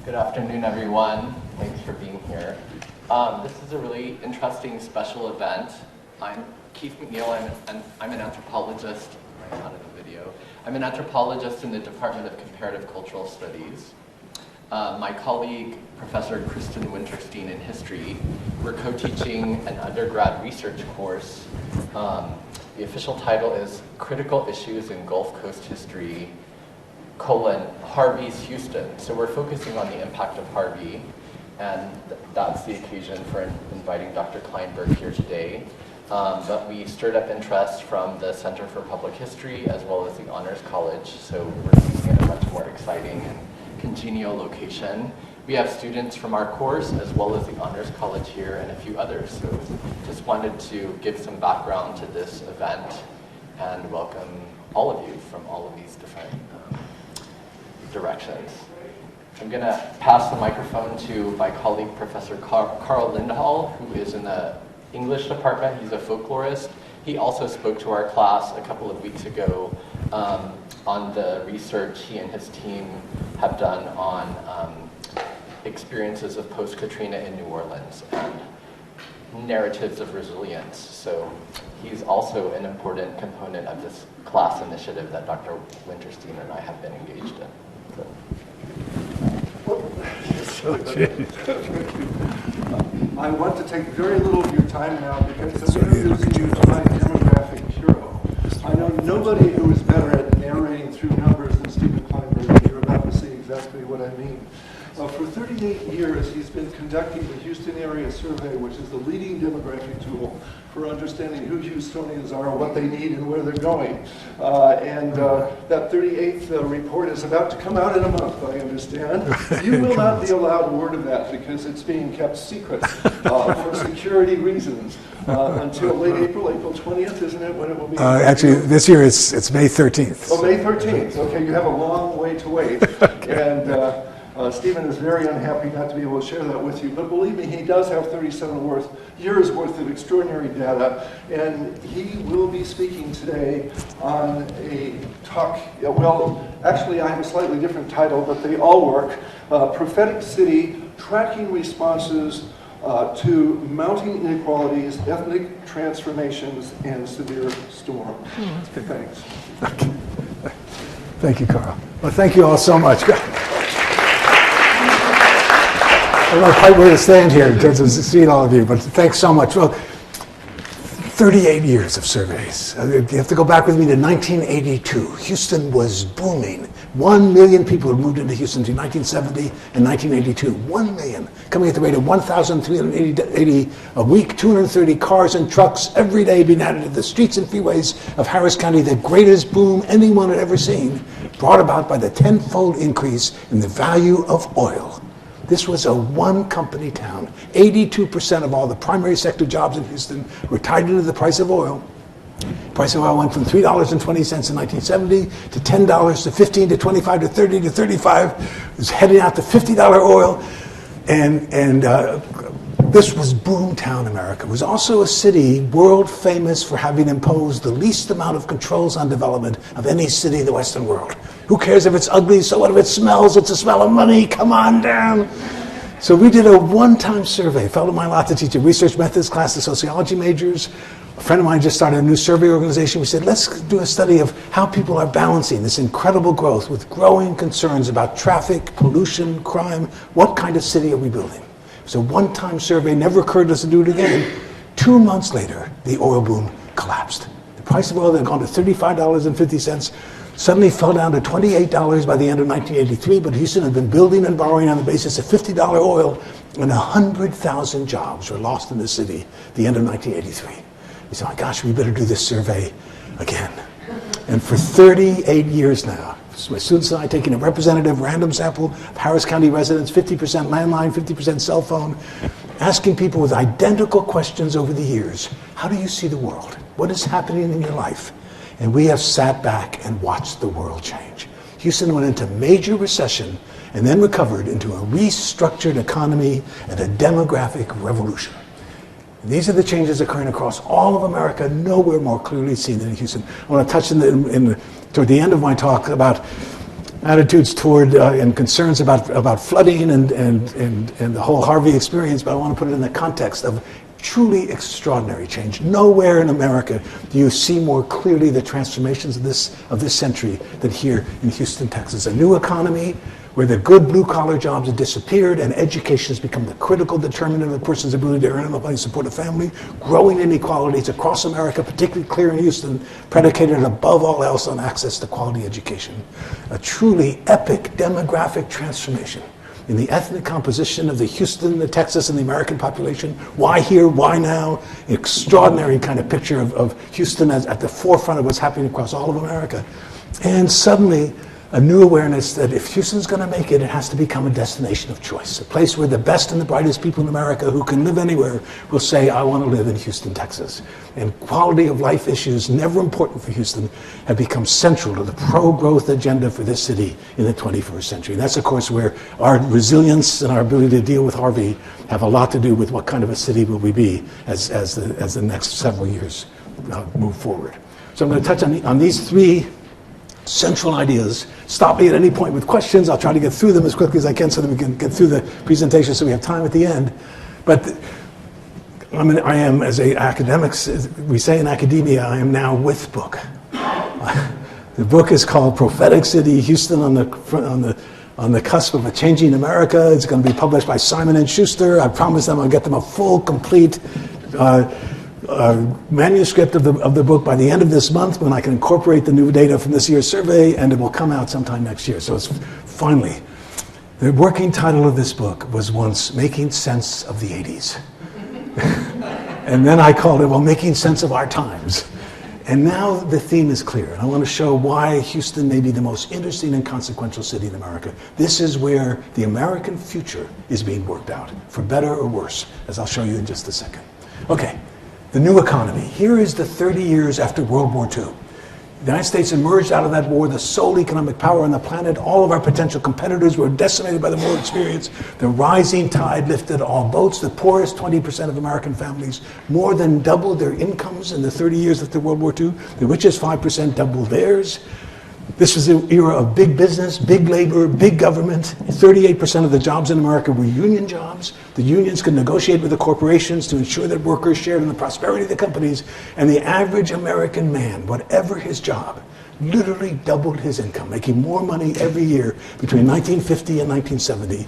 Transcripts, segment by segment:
Good afternoon, everyone. Thanks for being here. This is a really interesting special event. I'm Keith McNeal. I'm an anthropologist. Right out of the video. I'm an anthropologist in the Department of Comparative Cultural Studies. My colleague, Professor Kristin Wintersteen in history, we're co-teaching an undergrad research course. The official title is Critical Issues in Gulf Coast History, Harvey's Houston. So we're focusing on the impact of Harvey, and that's the occasion for inviting Dr. Klineberg here today. But we stirred up interest from the Center for Public History as well as the Honors College, so we're seeing a much more exciting and congenial location. We have students from our course as well as the Honors College here and a few others, so just wanted to give some background to this event and welcome all of you from all of these different directions. I'm going to pass the microphone to my colleague, Professor Carl Lindhall, who is in the English department. He's a folklorist. He also spoke to our class a couple of weeks ago on the research he and his team have done on experiences of post-Katrina in New Orleans and narratives of resilience. So he's also an important component of this class initiative that Dr. Wintersteen and I have been engaged in. I want to take very little of your time now because I'm introducing you to my demographic hero. I know nobody who is better at narrating through numbers than Stephen Klineberg, and you're about to see exactly what I mean. For 38 years, he's been conducting the Houston Area Survey, which is the leading demographic tool for understanding who Houstonians are, what they need, and where they're going. That 38th report is about to come out in a month, I understand. You will not be allowed a word of that because it's being kept secret for security reasons until late April 20th, isn't it, when it will be? Actually, this year it's May 13th. Oh, May 13th. Okay, you have a long way to wait. Okay. And Stephen is very unhappy not to be able to share that with you, but believe me, he does have 37 years worth of extraordinary data, and he will be speaking today on a talk. Well, actually, I have a slightly different title, but they all work. Prophetic City, Tracking Responses to Mounting Inequalities, Ethnic Transformations, and Severe Storm. Thanks. Thank you, Carl. Well, thank you all so much. I don't know quite where to stand here in terms of seeing all of you, but thanks so much. Well, 38 years of surveys. You have to go back with me to 1982. Houston was booming. 1 million people had moved into Houston between 1970 and 1982. 1 million, coming at the rate of 1,380 a week, 230 cars and trucks every day being added to the streets and freeways of Harris County, the greatest boom anyone had ever seen, brought about by the tenfold increase in the value of oil. This was a one-company town. 82% of all the primary sector jobs in Houston were tied into the price of oil. The price of oil went from $3.20 in 1970 to $10 to $15 to $25 to $30 to $35. It was heading out to $50 oil. And this was boomtown America. It was also a city world famous for having imposed the least amount of controls on development of any city in the Western world. Who cares if it's ugly? So what if it smells? It's a smell of money. Come on down. So we did a one-time survey. It fell to my lot to teach a research methods class to sociology majors. A friend of mine just started a new survey organization. We said, let's do a study of how people are balancing this incredible growth with growing concerns about traffic, pollution, crime. What kind of city are we building? It was a one-time survey. Never occurred to us to do it again. 2 months later, the oil boom collapsed. The price of oil that had gone to $35.50 suddenly fell down to $28 by the end of 1983, but Houston had been building and borrowing on the basis of $50 oil, and 100,000 jobs were lost in the city at the end of 1983. We said, oh my gosh, we better do this survey again. And for 38 years now, my students and I taking a representative random sample of Harris County residents, 50% landline, 50% cell phone, asking people with identical questions over the years, how do you see the world? What is happening in your life? And we have sat back and watched the world change. Houston went into major recession and then recovered into a restructured economy and a demographic revolution. And these are the changes occurring across all of America, nowhere more clearly seen than in Houston. I want to touch toward the end of my talk about attitudes toward and concerns about flooding and the whole Harvey experience, but I want to put it in the context of truly extraordinary change. Nowhere in America do you see more clearly the transformations of this century than here in Houston, Texas. A new economy where the good blue-collar jobs have disappeared and education has become the critical determinant of a person's ability to earn enough money to support a family. Growing inequalities across America, particularly clear in Houston, predicated above all else on access to quality education. A truly epic demographic transformation in the ethnic composition of the Houston, the Texas, and the American population. Why here? Why now? Extraordinary kind of picture of Houston as at the forefront of what's happening across all of America. And suddenly, a new awareness that if Houston's going to make it, it has to become a destination of choice, a place where the best and the brightest people in America who can live anywhere will say, I want to live in Houston, Texas. And quality of life issues, never important for Houston, have become central to the pro-growth agenda for this city in the 21st century. And that's, of course, where our resilience and our ability to deal with Harvey have a lot to do with what kind of a city will we be as the next several years move forward. So I'm going to touch on these three central ideas. Stop me at any point with questions. I'll try to get through them as quickly as I can so that we can get through the presentation so we have time at the end. But I am, as an academic, we say in academia, I am now with book. The book is called Prophetic City, Houston on the cusp of a changing America. It's going to be published by Simon & Schuster. I promise them I'll get them a full, complete manuscript of the book by the end of this month, when I can incorporate the new data from this year's survey, and it will come out sometime next year. So it's finally, the working title of this book was once Making Sense of the 80s. And then I called it, well, Making Sense of Our Times. And now the theme is clear. And I want to show why Houston may be the most interesting and consequential city in America. This is where the American future is being worked out, for better or worse, as I'll show you in just a second. Okay. The new economy. Here is the 30 years after World War II. The United States emerged out of that war the sole economic power on the planet. All of our potential competitors were decimated by the war experience. The rising tide lifted all boats. The poorest 20% of American families more than doubled their incomes in the 30 years after World War II. The richest 5% doubled theirs. This was the era of big business, big labor, big government. 38% of the jobs in America were union jobs. The unions could negotiate with the corporations to ensure that workers shared in the prosperity of the companies. And the average American man, whatever his job, literally doubled his income, making more money every year between 1950 and 1970.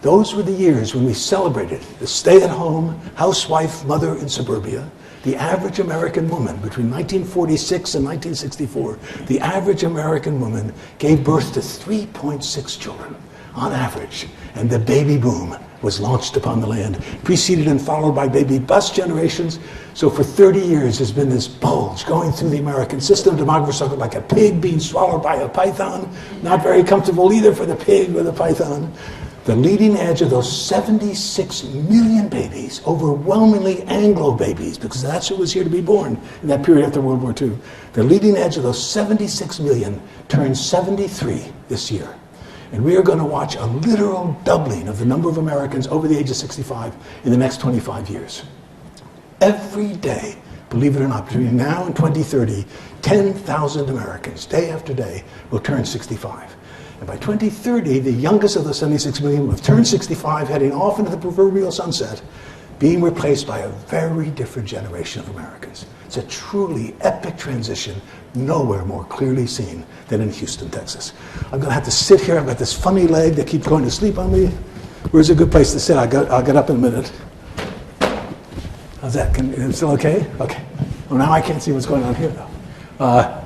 Those were the years when we celebrated the stay-at-home housewife mother in suburbia. The average American woman, between 1946 and 1964, the average American woman gave birth to 3.6 children on average. And the baby boom was launched upon the land, preceded and followed by baby bust generations. So for 30 years, there's been this bulge going through the American system. Demographers talk like a pig being swallowed by a python. Not very comfortable either for the pig or the python. The leading edge of those 76 million babies, overwhelmingly Anglo babies, because that's who was here to be born in that period after World War II. The leading edge of those 76 million turned 73 this year. And we are going to watch a literal doubling of the number of Americans over the age of 65 in the next 25 years. Every day, believe it or not, between now and 2030, 10,000 Americans, day after day, will turn 65. And by 2030, the youngest of the 76 million will have turned 65, heading off into the proverbial sunset, being replaced by a very different generation of Americans. It's a truly epic transition, nowhere more clearly seen than in Houston, Texas. I'm going to have to sit here. I've got this funny leg that keeps going to sleep on me. Where's a good place to sit? I'll get up in a minute. How's that? Is it still okay? Okay. Well, now I can't see what's going on here, though.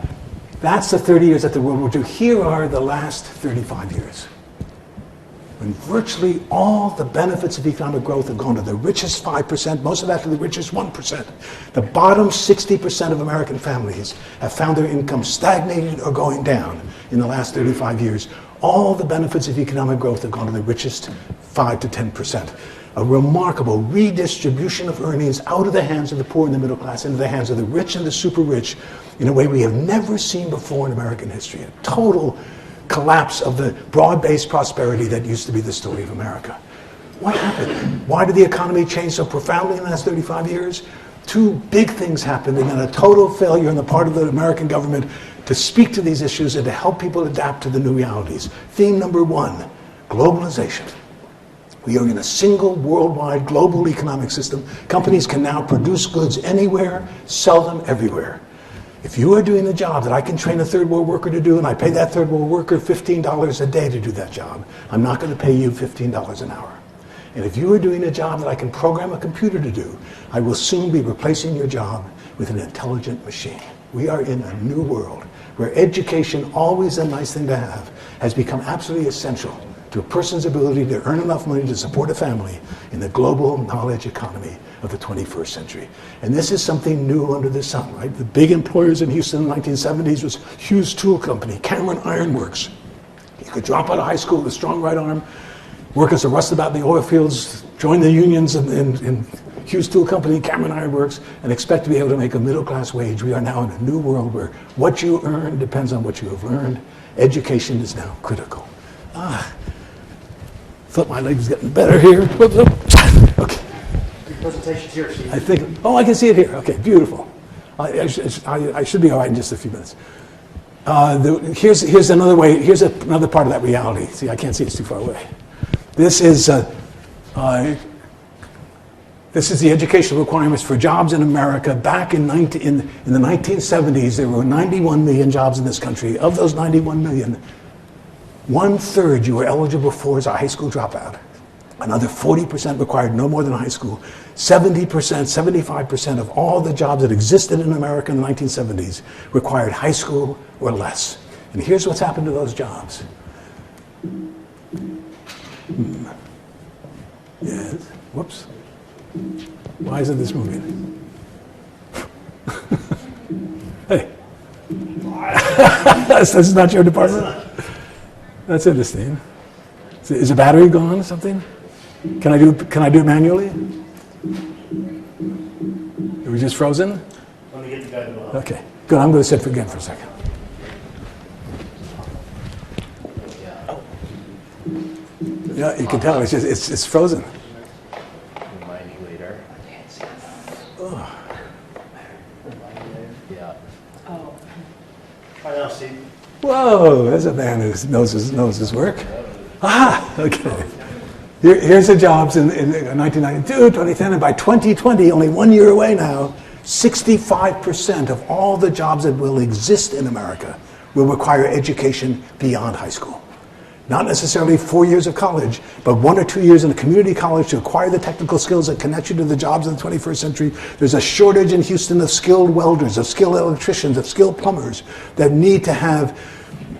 That's the 30 years after World War II. Here are the last 35 years, when virtually all the benefits of economic growth have gone to the richest 5%, most of that to the richest 1%. The bottom 60% of American families have found their income stagnating or going down in the last 35 years. All the benefits of economic growth have gone to the richest 5 to 10%. A remarkable redistribution of earnings out of the hands of the poor and the middle class into the hands of the rich and the super rich in a way we have never seen before in American history. A total collapse of the broad-based prosperity that used to be the story of America. What happened? Why did the economy change so profoundly in the last 35 years? two big things happened, and then a total failure on the part of the American government to speak to these issues and to help people adapt to the new realities. Theme number one, globalization. We are in a single worldwide global economic system. Companies can now produce goods anywhere, sell them everywhere. If you are doing a job that I can train a third world worker to do, and I pay that third world worker $15 a day to do that job, I'm not going to pay you $15 an hour. And if you are doing a job that I can program a computer to do, I will soon be replacing your job with an intelligent machine. We are in a new world where education, always a nice thing to have, has become absolutely essential to a person's ability to earn enough money to support a family in the global knowledge economy of the 21st century. And this is something new under the sun, right? The big employers in Houston in the 1970s was Hughes Tool Company, Cameron Iron Works. You could drop out of high school with a strong right arm, work as a rustabout in the oil fields, join the unions in Hughes Tool Company, Cameron Iron Works, and expect to be able to make a middle-class wage. We are now in a new world where what you earn depends on what you have learned. Education is now critical. Thought my leg was getting better here. Okay. Your presentation's here, Steve. I think, oh, I can see it here. Okay, beautiful. I should be all right in just a few minutes. Here's another way, here's another part of that reality. See, I can't see, it's too far away. This is the educational requirements for jobs in America. Back in the 1970s, there were 91 million jobs in this country. Of those 91 million, 1/3 you were eligible for as a high school dropout. Another 40% required no more than high school. 70%, 75% of all the jobs that existed in America in the 1970s required high school or less. And here's what's happened to those jobs. Yes. Whoops. Why isn't this moving? Hey. This is not your department? That's interesting. Is the battery gone or something? Can I do it manually? Are we just frozen? Let me get the guy to Okay. Good. I'm going to sit again for a second. Yeah, you can tell it's frozen. Remind you later. Yeah. Hi now, Steve. Whoa, there's a man who knows his work. Okay. Here's the jobs in 1992, 2010, and by 2020, only 1 year away now, 65% of all the jobs that will exist in America will require education beyond high school. Not necessarily 4 years of college, but 1 or 2 years in a community college to acquire the technical skills that connect you to the jobs of the 21st century. There's a shortage in Houston of skilled welders, of skilled electricians, of skilled plumbers that need to have.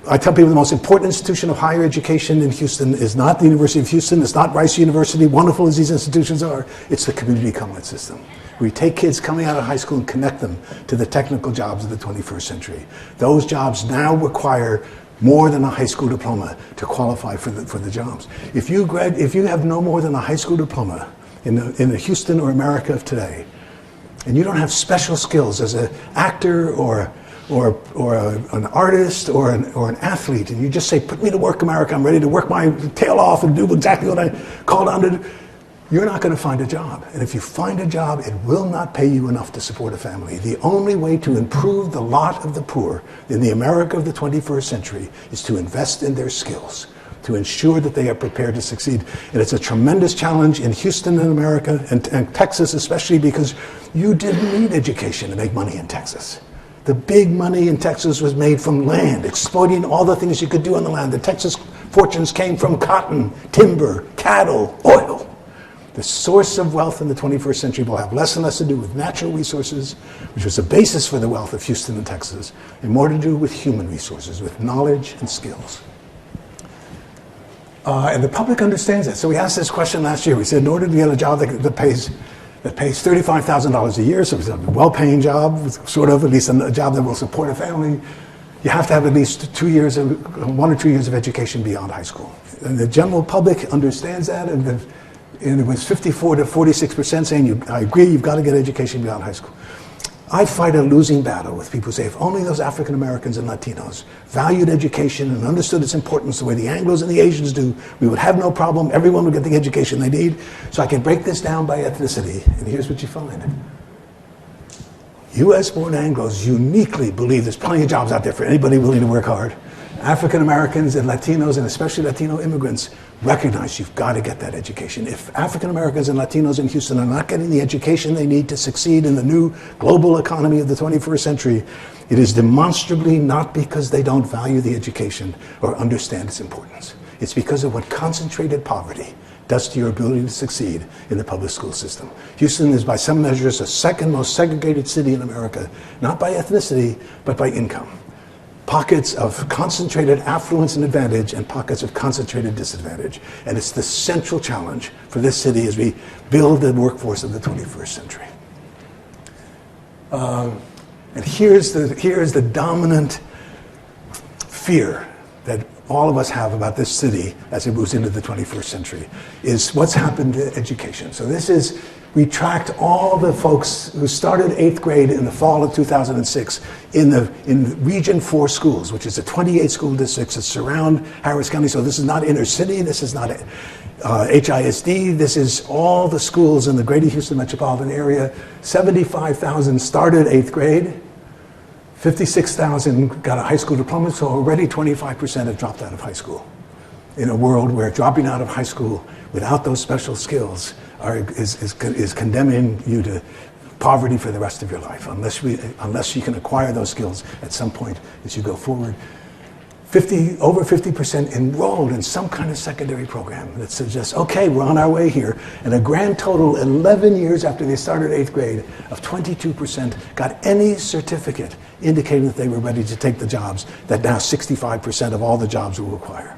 I tell people the most important institution of higher education in Houston is not the University of Houston, it's not Rice University, wonderful as these institutions are, it's the community college system. We take kids coming out of high school and connect them to the technical jobs of the 21st century. Those jobs now require more than a high school diploma to qualify for the jobs. If you have no more than a high school diploma in the Houston or America of today, and you don't have special skills as an actor or an artist or an athlete, and you just say, put me to work, America, I'm ready to work my tail off and do exactly what I called on to do, you're not going to find a job. And if you find a job, it will not pay you enough to support a family. The only way to improve the lot of the poor in the America of the 21st century is to invest in their skills, to ensure that they are prepared to succeed. And it's a tremendous challenge in Houston and America, and Texas especially, because you didn't need education to make money in Texas. The big money in Texas was made from land, exploiting all the things you could do on the land. The Texas fortunes came from cotton, timber, cattle, oil. The source of wealth in the 21st century will have less and less to do with natural resources, which was the basis for the wealth of Houston and Texas, and more to do with human resources, with knowledge and skills. And the public understands that. So we asked this question last year. We said, in order to get a job that pays $35,000 a year, so it's a well-paying job, sort of, at least a job that will support a family, you have to have at least 1 or 2 years of education beyond high school. And the general public understands that, and it was 54 to 46% saying, I agree, you've got to get education beyond high school. I fight a losing battle with people who say, if only those African Americans and Latinos valued education and understood its importance the way the Anglos and the Asians do, we would have no problem, everyone would get the education they need. So I can break this down by ethnicity, and here's what you find. US-born Anglos uniquely believe there's plenty of jobs out there for anybody willing to work hard. African Americans and Latinos, and especially Latino immigrants, recognize you've got to get that education. If African Americans and Latinos in Houston are not getting the education they need to succeed in the new global economy of the 21st century, it is demonstrably not because they don't value the education or understand its importance. It's because of what concentrated poverty does to your ability to succeed in the public school system. Houston is, by some measures, the second most segregated city in America, not by ethnicity, but by income. Pockets of concentrated affluence and advantage and pockets of concentrated disadvantage. And it's the central challenge for this city as we build the workforce of the 21st century. And here's the dominant fear that all of us have about this city as it moves into the 21st century, is what's happened to education. So we tracked all the folks who started 8th grade in the fall of 2006 in Region 4 schools, which is the 28 school districts that surround Harris County. So this is not inner city, this is not HISD, this is all the schools in the greater Houston metropolitan area. 75,000 started 8th grade. 56,000 got a high school diploma, so already 25% have dropped out of high school. In a world where dropping out of high school without those special skills is condemning you to poverty for the rest of your life, unless you can acquire those skills at some point as you go forward. Over 50% enrolled in some kind of secondary program that suggests, okay, we're on our way here. And a grand total, 11 years after they started 8th grade, of 22% got any certificate indicating that they were ready to take the jobs that now 65% of all the jobs will require.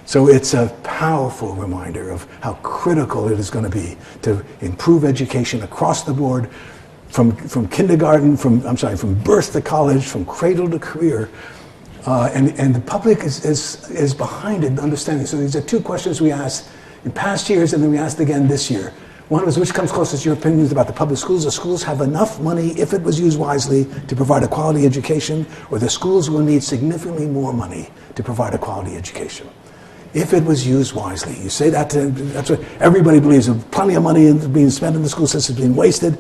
So it's a powerful reminder of how critical it is going to be to improve education across the board, from kindergarten, from birth to college, from cradle to career. And the public is behind it in understanding. So these are two questions we asked in past years, and then we asked again this year. One was, which comes closest to your opinions about the public schools? The schools have enough money, if it was used wisely, to provide a quality education, or the schools will need significantly more money to provide a quality education. If it was used wisely. You say that's what everybody believes. Plenty of money being spent in the school system being wasted.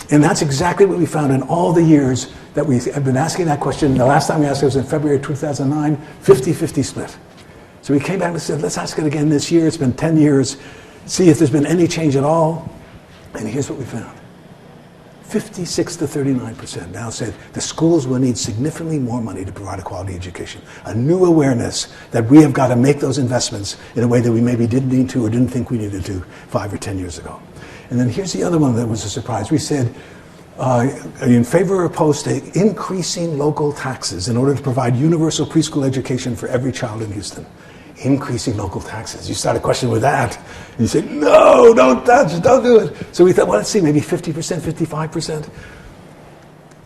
And that's exactly what we found in all the years that we have been asking that question. The last time we asked it was in February 2009, 50-50 split. So we came back and said, let's ask it again this year. It's been 10 years. See if there's been any change at all. And here's what we found. 56 to 39% now said the schools will need significantly more money to provide a quality education. A new awareness that we have got to make those investments in a way that we maybe didn't need to or didn't think we needed to 5 or 10 years ago. And then here's the other one that was a surprise. We said, are you in favor or opposed to increasing local taxes in order to provide universal preschool education for every child in Houston? Increasing local taxes. You start a question with that, and you say, no, don't touch it, don't do it. So we thought, well, let's see, maybe 50%, 55%.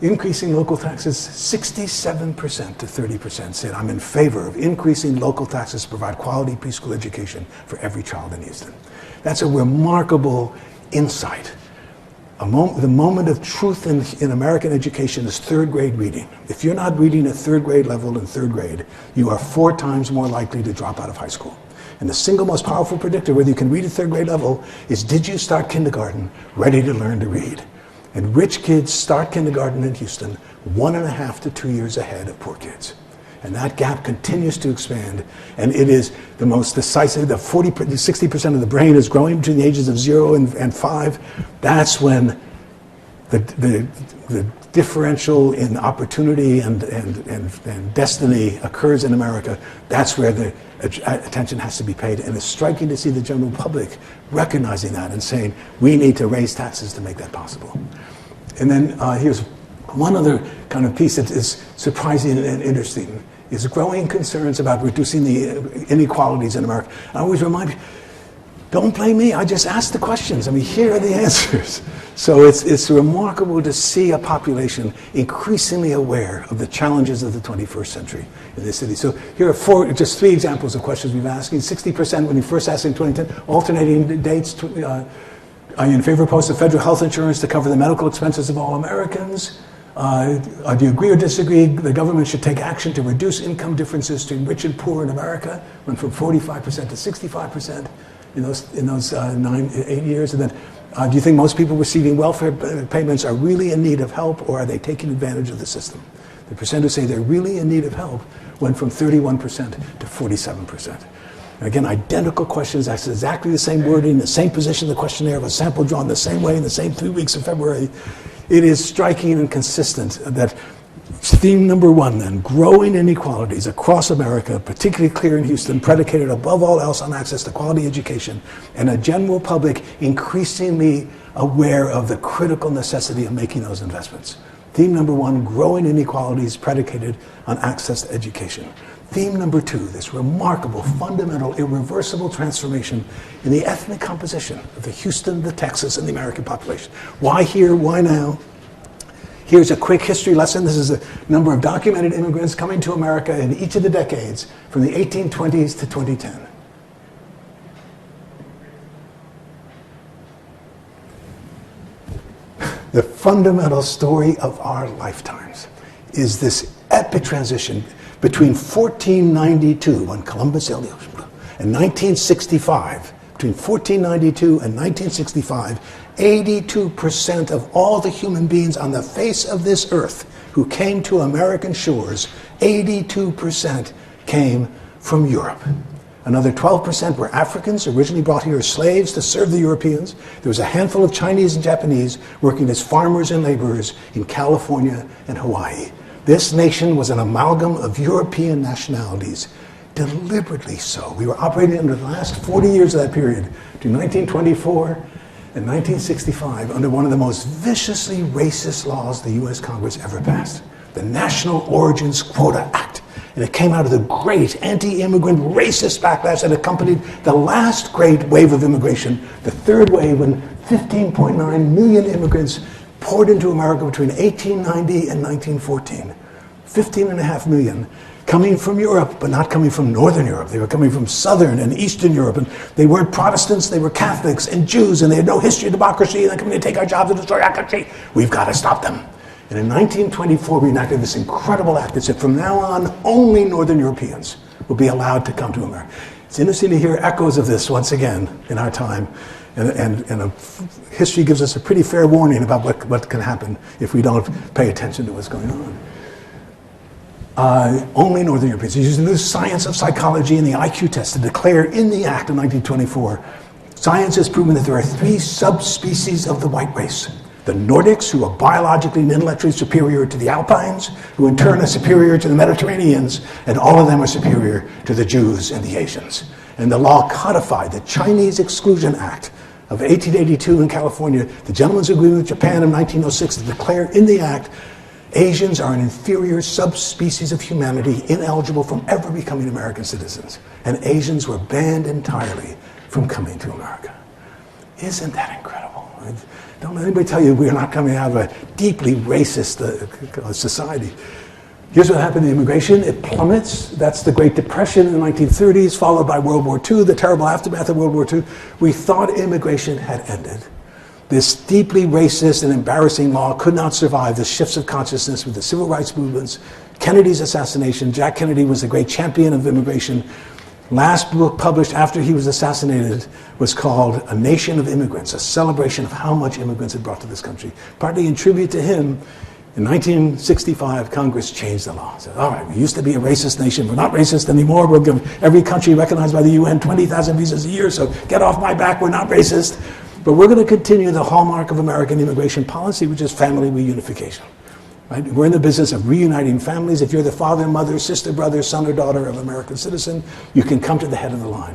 Increasing local taxes, 67% to 30% said, I'm in favor of increasing local taxes to provide quality preschool education for every child in Houston. That's a remarkable insight. The moment of truth in American education is 3rd grade reading. If you're not reading at 3rd grade level in 3rd grade, you are 4 times more likely to drop out of high school. And the single most powerful predictor whether you can read at 3rd grade level is, did you start kindergarten ready to learn to read? And rich kids start kindergarten in Houston 1.5 to 2 years ahead of poor kids. And that gap continues to expand. And it is the most decisive. The 60% of the brain is growing between the ages of 0 and 5. That's when the differential in opportunity and destiny occurs in America. That's where the attention has to be paid. And it's striking to see the general public recognizing that and saying, we need to raise taxes to make that possible. And then here's one other kind of piece that is surprising and interesting, is growing concerns about reducing the inequalities in America. I always remind people, don't blame me, I just asked the questions. I mean, here are the answers. So it's remarkable to see a population increasingly aware of the challenges of the 21st century in this city. So here are just 3 examples of questions we've been asking. 60% when we first asked in 2010, alternating dates, are you in favor of opposed to federal health insurance to cover the medical expenses of all Americans? Do you agree or disagree the government should take action to reduce income differences between rich and poor in America? Went from 45% to 65% in those 8 years. And then Do you think most people receiving welfare payments are really in need of help, or are they taking advantage of the system? The percent who say they're really in need of help went from 31% to 47%. And again, identical questions, asked exactly the same wording, the same position in the questionnaire, of a sample drawn the same way in the same 3 weeks of February. It is striking and consistent that theme number one then, growing inequalities across America, particularly clear in Houston, predicated above all else on access to quality education, and a general public increasingly aware of the critical necessity of making those investments. Theme number one, growing inequalities predicated on access to education. Theme number two, this remarkable, fundamental, irreversible transformation in the ethnic composition of the Houston, the Texas, and the American population. Why here? Why now? Here's a quick history lesson. This is the number of documented immigrants coming to America in each of the decades from the 1820s to 2010. The fundamental story of our lifetimes is this epic transition between 1492, when Columbus sailed the ocean blue, and 1965. Between 1492 and 1965, 82% of all the human beings on the face of this earth who came to American shores, 82% came from Europe. Another 12% were Africans, originally brought here as slaves to serve the Europeans. There was a handful of Chinese and Japanese working as farmers and laborers in California and Hawaii. This nation was an amalgam of European nationalities, deliberately so. We were operating under the last 40 years of that period, between 1924 and 1965, under one of the most viciously racist laws the U.S. Congress ever passed, the National Origins Quota Act. And it came out of the great anti-immigrant racist backlash that accompanied the last great wave of immigration, the third wave, when 15.9 million immigrants poured into America between 1890 and 1914. 15.5 million coming from Europe, but not coming from Northern Europe. They were coming from Southern and Eastern Europe, and they weren't Protestants, they were Catholics and Jews, and they had no history of democracy, and they're coming to take our jobs and destroy our country. We've got to stop them. And in 1924, we enacted this incredible act that said from now on, only Northern Europeans will be allowed to come to America. It's interesting to hear echoes of this once again in our time. And history gives us a pretty fair warning about what can happen if we don't pay attention to what's going on. Only Northern Europeans. Using the science of psychology and the IQ test to declare in the act of 1924, science has proven that there are 3 subspecies of the white race. The Nordics, who are biologically and intellectually superior to the Alpines, who in turn are superior to the Mediterraneans, and all of them are superior to the Jews and the Asians. And the law codified the Chinese Exclusion Act of 1882 in California, the Gentleman's Agreement with Japan in 1906 to declare in the act Asians are an inferior subspecies of humanity ineligible from ever becoming American citizens. And Asians were banned entirely from coming to America. Isn't that incredible? Don't let anybody tell you we're not coming out of a deeply racist society. Here's what happened to immigration. It plummets. That's the Great Depression in the 1930s, followed by World War II, the terrible aftermath of World War II. We thought immigration had ended. This deeply racist and embarrassing law could not survive the shifts of consciousness with the civil rights movements, Kennedy's assassination. Jack Kennedy was the great champion of immigration. Last book published after he was assassinated was called A Nation of Immigrants, a celebration of how much immigrants had brought to this country. Partly in tribute to him, in 1965, Congress changed the law. Said, all right, we used to be a racist nation. We're not racist anymore. We'll give every country recognized by the UN 20,000 visas a year, so get off my back. We're not racist. But we're going to continue the hallmark of American immigration policy, which is family reunification. Right? We're in the business of reuniting families. If you're the father, mother, sister, brother, son, or daughter of an American citizen, you can come to the head of the line.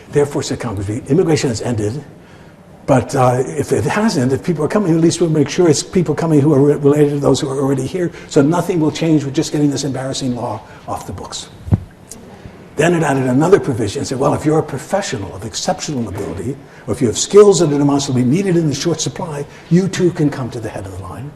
Therefore, said Congress, immigration has ended. But if it hasn't, if people are coming, at least we'll make sure it's people coming who are related to those who are already here. So nothing will change with just getting this embarrassing law off the books. Then it added another provision and said, well, if you're a professional of exceptional ability, or if you have skills that are demonstrably needed in the short supply, you too can come to the head of the line.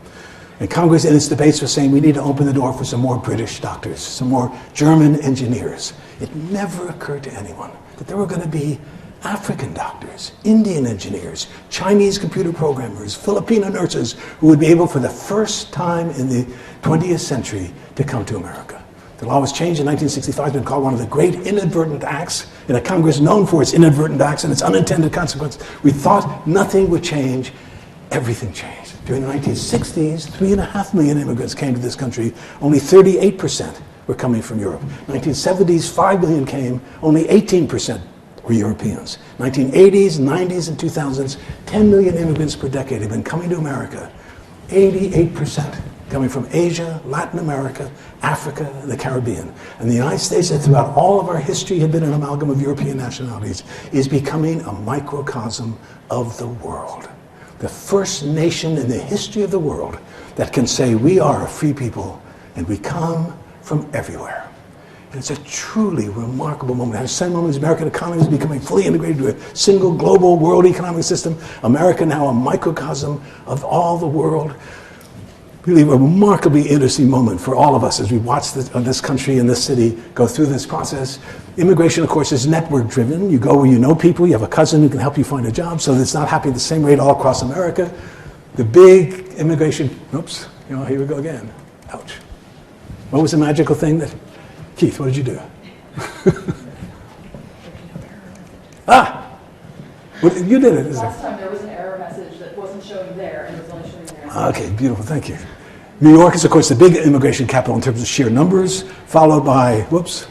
And Congress in its debates was saying we need to open the door for some more British doctors, some more German engineers. It never occurred to anyone that there were going to be African doctors, Indian engineers, Chinese computer programmers, Filipino nurses who would be able for the first time in the 20th century to come to America. The law was changed in 1965. It's been called one of the great inadvertent acts in a Congress known for its inadvertent acts and its unintended consequences. We thought nothing would change. Everything changed. During the 1960s, 3.5 million immigrants came to this country. Only 38% were coming from Europe. 1970s, 5 million came. Only 18% were Europeans. 1980s, 90s, and 2000s, 10 million immigrants per decade have been coming to America. 88% coming from Asia, Latin America, Africa, and the Caribbean. And the United States, that throughout all of our history had been an amalgam of European nationalities, is becoming a microcosm of the world. The first nation in the history of the world that can say we are a free people and we come from everywhere. And it's a truly remarkable moment. At the same moment as American economy is becoming fully integrated to a single global world economic system, America now a microcosm of all the world. Really a remarkably interesting moment for all of us as we watch this country and this city go through this process. Immigration, of course, is network driven. You go where you know people, you have a cousin who can help you find a job, so it's not happening at the same rate all across America. The big immigration, oops, here we go again. Ouch. What was the magical thing that, Keith, what did you do? You did it. Last time there was an error message that wasn't showing there and it was only showing there. Okay, beautiful, thank you. New York is, of course, the big immigration capital in terms of sheer numbers, followed by, whoops.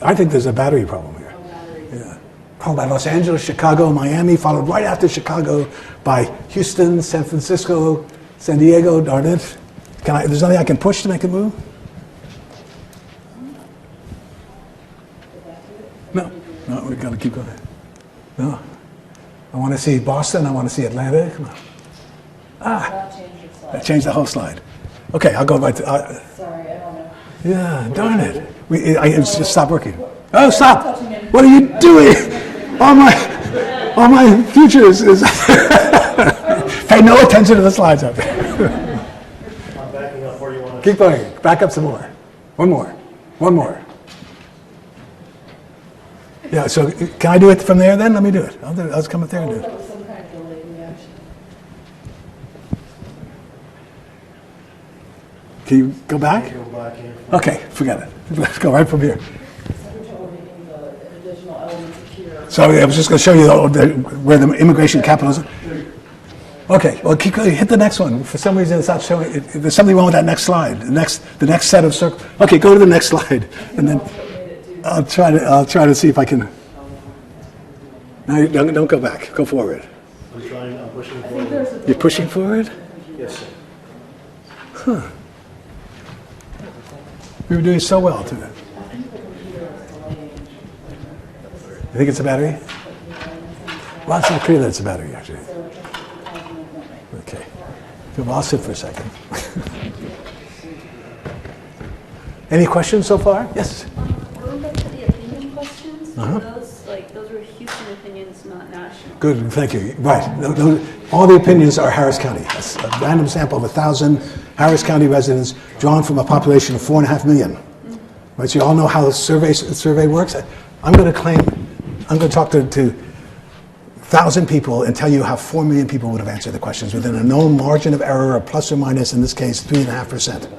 I think there's a battery problem here. Yeah. Followed by Los Angeles, Chicago, Miami, followed right after Chicago by Houston, San Francisco, San Diego, darn it. There's nothing I can push to make it move? No, we've got to keep going. No. I want to see Boston, I want to see Atlanta. Come on. That changed the whole slide. Okay, I'll go right to... Sorry, I don't know. Yeah, darn it. It's just stopped working. Oh, stop! What are you doing? All my future is... Pay no attention to the slides up there. I'm backing up where you want to. Keep going. Back up some more. One more. Yeah, so can I do it from there then? Let me do it. I'll just come up there and do it. That was some kind of delayed reaction. Can you go back? Go back here. Okay, forget it. Let's go right from here. The additional elements of here. So I was just going to show you where the immigration capital is. Okay, well, keep going. Hit the next one. For some reason, it's not showing. There's something wrong with that next slide. The next set of circles. Okay, go to the next slide, and then I'll try to see if I can. No, don't go back. Go forward. I'm pushing forward. You're pushing forward? Yes, sir. Huh. We were doing so well today. You think it's a battery? Well, it's not clear that it's a battery, actually. Okay. Well, I'll sit for a second. Any questions so far? Yes? Going back to the opinion questions, Uh-huh. those were Houston opinions, not national. Good, thank you. Right. All the opinions are Harris County. That's a random sample of 1,000 Harris County residents drawn from a population of 4.5 million. Right, so you all know how the survey works. I'm going to talk to 1,000 people and tell you how 4 million people would have answered the questions within a known margin of error of plus or minus, in this case, 3.5%.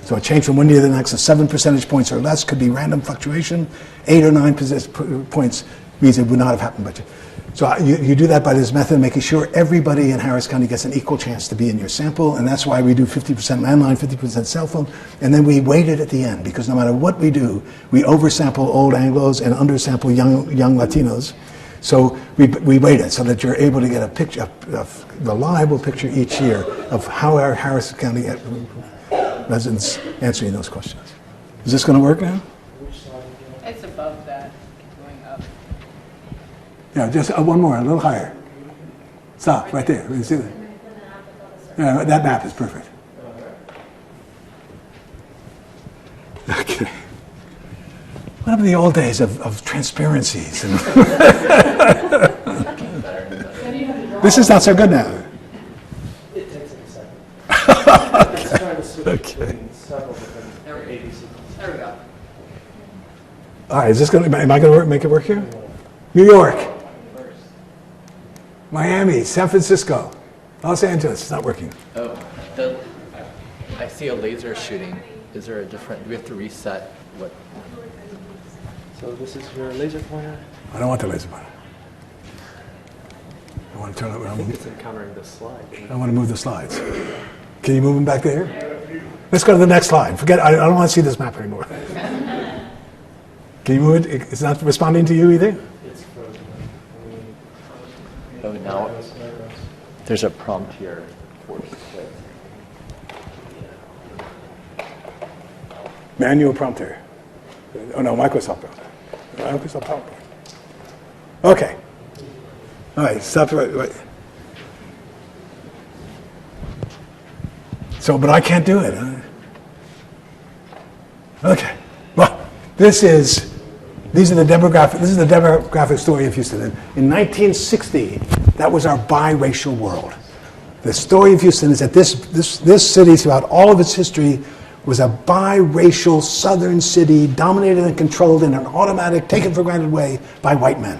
So a change from one year to the next of 7 percentage points or less could be random fluctuation. 8 or 9 points means it would not have happened. But so you do that by this method, making sure everybody in Harris County gets an equal chance to be in your sample, and that's why we do 50% landline, 50% cell phone, and then we weight it at the end, because no matter what we do, we oversample old Anglos and undersample young Latinos. So we weight it so that you're able to get a picture, a reliable picture each year of how our Harris County residents answering those questions. Is this going to work now? It's above that, going up. Yeah, just one more, a little higher. Stop, right there. You see that? Yeah, that map is perfect. Okay. What happened to the old days of transparencies? And this is not so good now. It takes a second. It's trying to switch between several different ABCs. There we go. All right, am I going to make it work here? New York, Miami, San Francisco, Los Angeles. It's not working. Oh, I see see a laser shooting, is there a different, do we have to reset what? So this is your laser pointer. I don't want the laser pointer. I want to turn it I around. think it's encountering the slide. I want to move the slides. Can you move them back there? Let's go to the next slide. Forget, I don't want to see this map anymore. Can you move it? It's not responding to you either? It's frozen. Oh, now there's a prompt here for Manual prompter. Oh no, Microsoft prompter. Microsoft PowerPoint. Okay. All right, stop right. So, but I can't do it. Huh? Okay. Well, this is the demographic story of Houston. In 1960, that was our biracial world. The story of Houston is that this city, throughout all of its history, was a biracial southern city dominated and controlled in an automatic, taken for granted way by white men.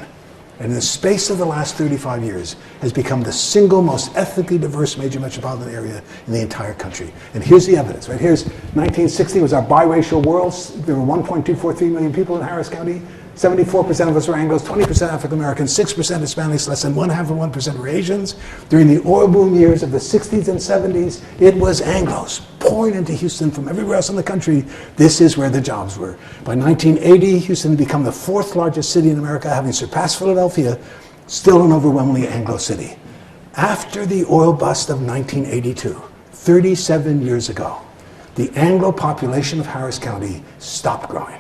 And in the space of the last 35 years has become the single most ethnically diverse major metropolitan area in the entire country. And here's the evidence, right? Here's 1960 was our biracial world. There were 1.243 million people in Harris County. 74% of us were Anglos, 20% African Americans, 6% Hispanics, less than 1/2% were Asians. During the oil boom years of the 60s and 70s, it was Anglos pouring into Houston from everywhere else in the country. This is where the jobs were. By 1980, Houston had become the 4th largest city in America, having surpassed Philadelphia, still an overwhelmingly Anglo city. After the oil bust of 1982, 37 years ago, the Anglo population of Harris County stopped growing.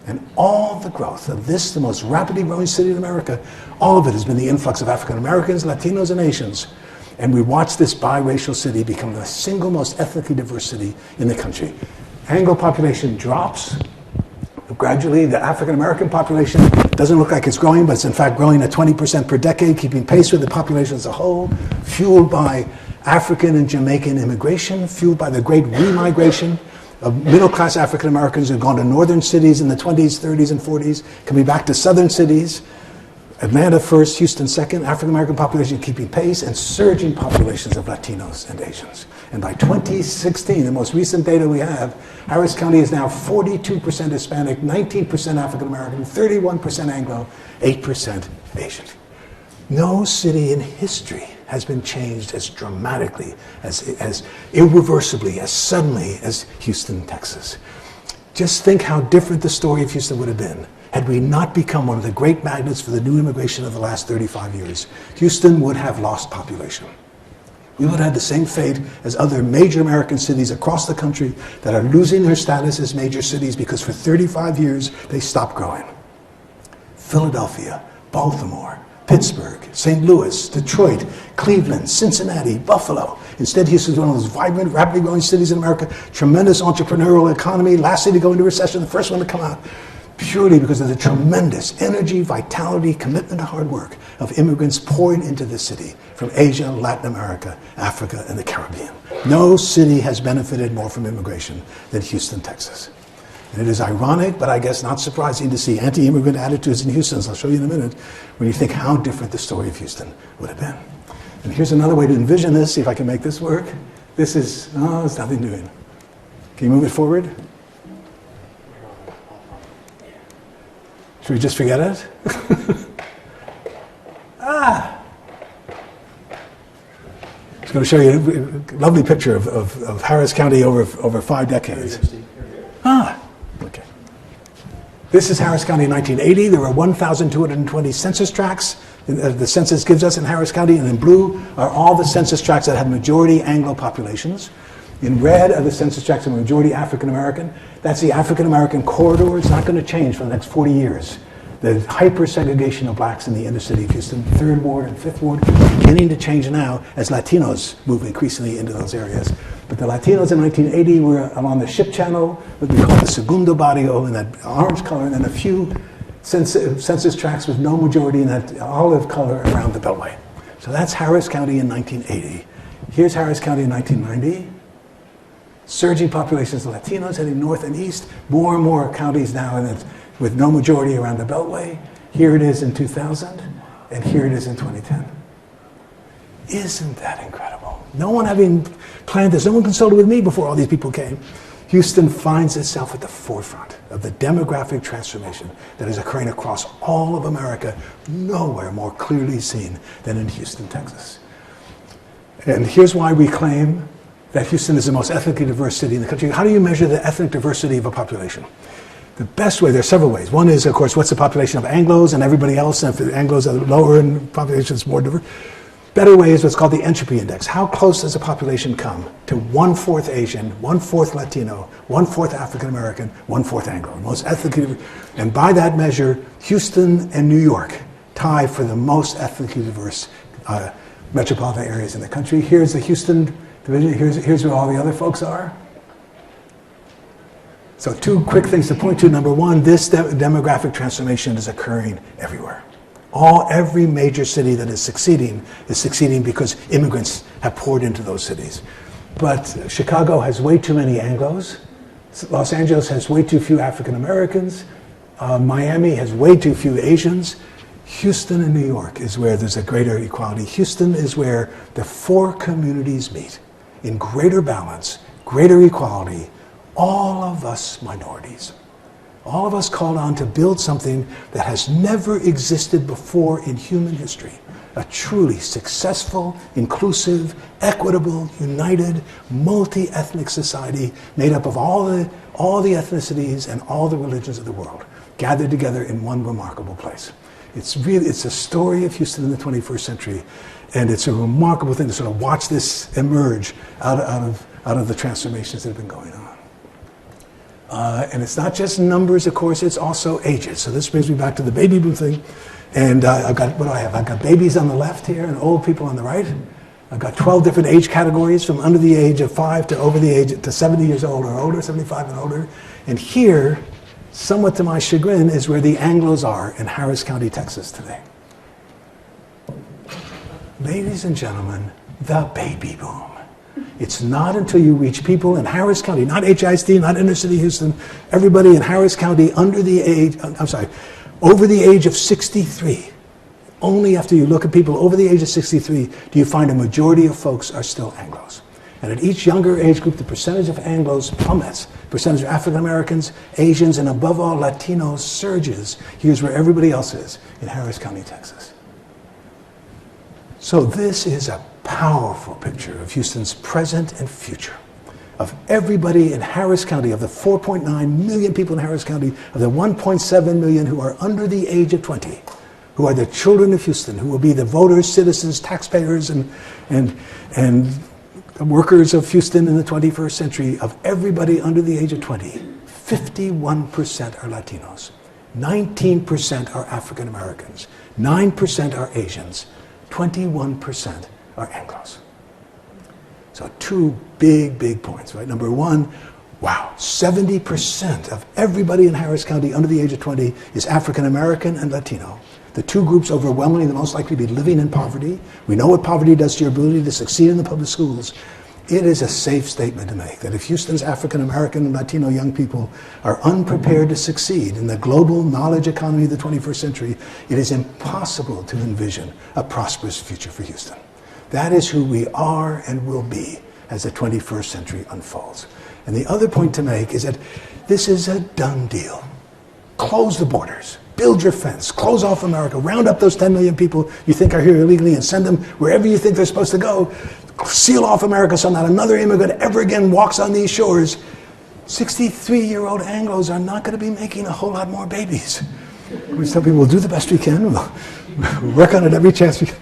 And all the growth of this, the most rapidly growing city in America, all of it has been the influx of African Americans, Latinos, and Asians. And we watched this biracial city become the single most ethnically diverse city in the country. Anglo population drops. Gradually, the African American population doesn't look like it's growing, but it's in fact growing at 20% per decade, keeping pace with the population as a whole, fueled by African and Jamaican immigration, fueled by the great remigration of middle-class African Americans who had gone to northern cities in the 20s, 30s, and 40s, coming back to southern cities. Atlanta first, Houston second, African American population keeping pace, and surging populations of Latinos and Asians. And by 2016, the most recent data we have, Harris County is now 42% Hispanic, 19% African American, 31% Anglo, 8% Asian. No city in history has been changed as dramatically, as irreversibly, as suddenly as Houston, Texas. Just think how different the story of Houston would have been had we not become one of the great magnets for the new immigration of the last 35 years. Houston would have lost population. We would have had the same fate as other major American cities across the country that are losing their status as major cities because for 35 years they stopped growing. Philadelphia, Baltimore, Pittsburgh, St. Louis, Detroit, Cleveland, Cincinnati, Buffalo. Instead, Houston's one of those vibrant, rapidly growing cities in America, tremendous entrepreneurial economy, last city to go into recession, the first one to come out, purely because of the tremendous energy, vitality, commitment to hard work of immigrants pouring into the city from Asia, Latin America, Africa, and the Caribbean. No city has benefited more from immigration than Houston, Texas. And it is ironic, but I guess not surprising to see anti-immigrant attitudes in Houston, as I'll show you in a minute, when you think how different the story of Houston would have been. And here's another way to envision this, see if I can make this work. This is, there's nothing doing. Can you move it forward? Should we just forget it? Just going to show you a lovely picture of Harris County over 5 decades. Okay. This is Harris County in 1980. There were 1,220 census tracts the census gives us in Harris County, and in blue are all the census tracts that have majority Anglo populations. In red are the census tracts that are majority African American. That's the African American corridor. It's not going to change for the next 40 years. The hyper-segregation of blacks in the inner city of Houston, 3rd Ward and 5th Ward, beginning to change now as Latinos move increasingly into those areas. But the Latinos in 1980 were along the ship channel, what we call the Segundo Barrio, in that orange color, and then a few census tracts with no majority in that olive color around the Beltway. So that's Harris County in 1980. Here's Harris County in 1990. Surging populations of Latinos heading north and east. More and more counties now with no majority around the Beltway. Here it is in 2000, and here it is in 2010. Isn't that incredible? No one having planned this, no one consulted with me before all these people came. Houston finds itself at the forefront of the demographic transformation that is occurring across all of America, nowhere more clearly seen than in Houston, Texas. And here's why we claim that Houston is the most ethnically diverse city in the country. How do you measure the ethnic diversity of a population? The best way, there are several ways. One is, of course, what's the population of Anglos and everybody else, and if the Anglos are lower in population, it's more diverse. Better way is what's called the entropy index. How close does a population come to 1/4 Asian, 1/4 Latino, 1/4 African American, 1/4 Anglo? Most ethnically, and by that measure, Houston and New York tie for the most ethnically diverse metropolitan areas in the country. Here's the Houston division. Here's where all the other folks are. So two quick things to point to. Number one, this demographic transformation is occurring everywhere. Every major city that is succeeding because immigrants have poured into those cities. But Chicago has way too many Anglos. Los Angeles has way too few African Americans. Miami has way too few Asians. Houston and New York is where there's a greater equality. Houston is where the four communities meet in greater balance, greater equality, all of us minorities. All of us called on to build something that has never existed before in human history. A truly successful, inclusive, equitable, united, multi-ethnic society made up of all the ethnicities and all the religions of the world, gathered together in one remarkable place. It's a story of Houston in the 21st century, and it's a remarkable thing to sort of watch this emerge out of the transformations that have been going on. And it's not just numbers, of course, it's also ages. So this brings me back to the baby boom thing. And I've got babies on the left here and old people on the right. I've got 12 different age categories from under the age of 5 to over the age to 70 years old or older, 75 and older. And here, somewhat to my chagrin, is where the Anglos are in Harris County, Texas today. Ladies and gentlemen, the baby boom. It's not until you reach people in Harris County, not HISD, not inner city Houston, everybody in Harris County over the age of 63. Only after you look at people over the age of 63 do you find a majority of folks are still Anglos. And at each younger age group, the percentage of Anglos plummets, percentage of African Americans, Asians, and above all Latinos surges. Here's where everybody else is, in Harris County, Texas. So this is a powerful picture of Houston's present and future, of everybody in Harris County, of the 4.9 million people in Harris County, of the 1.7 million who are under the age of 20, who are the children of Houston, who will be the voters, citizens, taxpayers, and workers of Houston in the 21st century. Of everybody under the age of 20, 51% are Latinos, 19% are African Americans, 9% are Asians, 21% are Anglos. So two big points, right? Number one, wow, 70% of everybody in Harris County under the age of 20 is African American and Latino. The two groups overwhelmingly the most likely to be living in poverty. We know what poverty does to your ability to succeed in the public schools. It is a safe statement to make that if Houston's African American and Latino young people are unprepared to succeed in the global knowledge economy of the 21st century, it is impossible to envision a prosperous future for Houston. That is who we are and will be as the 21st century unfolds. And the other point to make is that this is a done deal. Close the borders. Build your fence. Close off America. Round up those 10 million people you think are here illegally and send them wherever you think they're supposed to go. Seal off America so not another immigrant ever again walks on these shores. 63-year-old Anglos are not going to be making a whole lot more babies. We tell people, we'll do the best we can. We'll work on it every chance we can.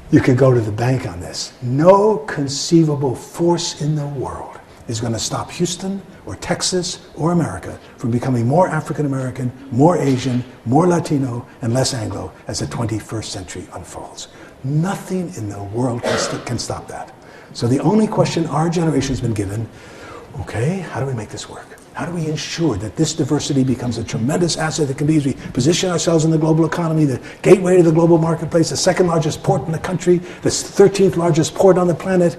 You can go to the bank on this. No conceivable force in the world is going to stop Houston or Texas or America from becoming more African American, more Asian, more Latino, and less Anglo as the 21st century unfolds. Nothing in the world can stop that. So the only question our generation has been given, okay, how do we make this work? How do we ensure that this diversity becomes a tremendous asset that can be as we position ourselves in the global economy, the gateway to the global marketplace, the second largest port in the country, the 13th largest port on the planet,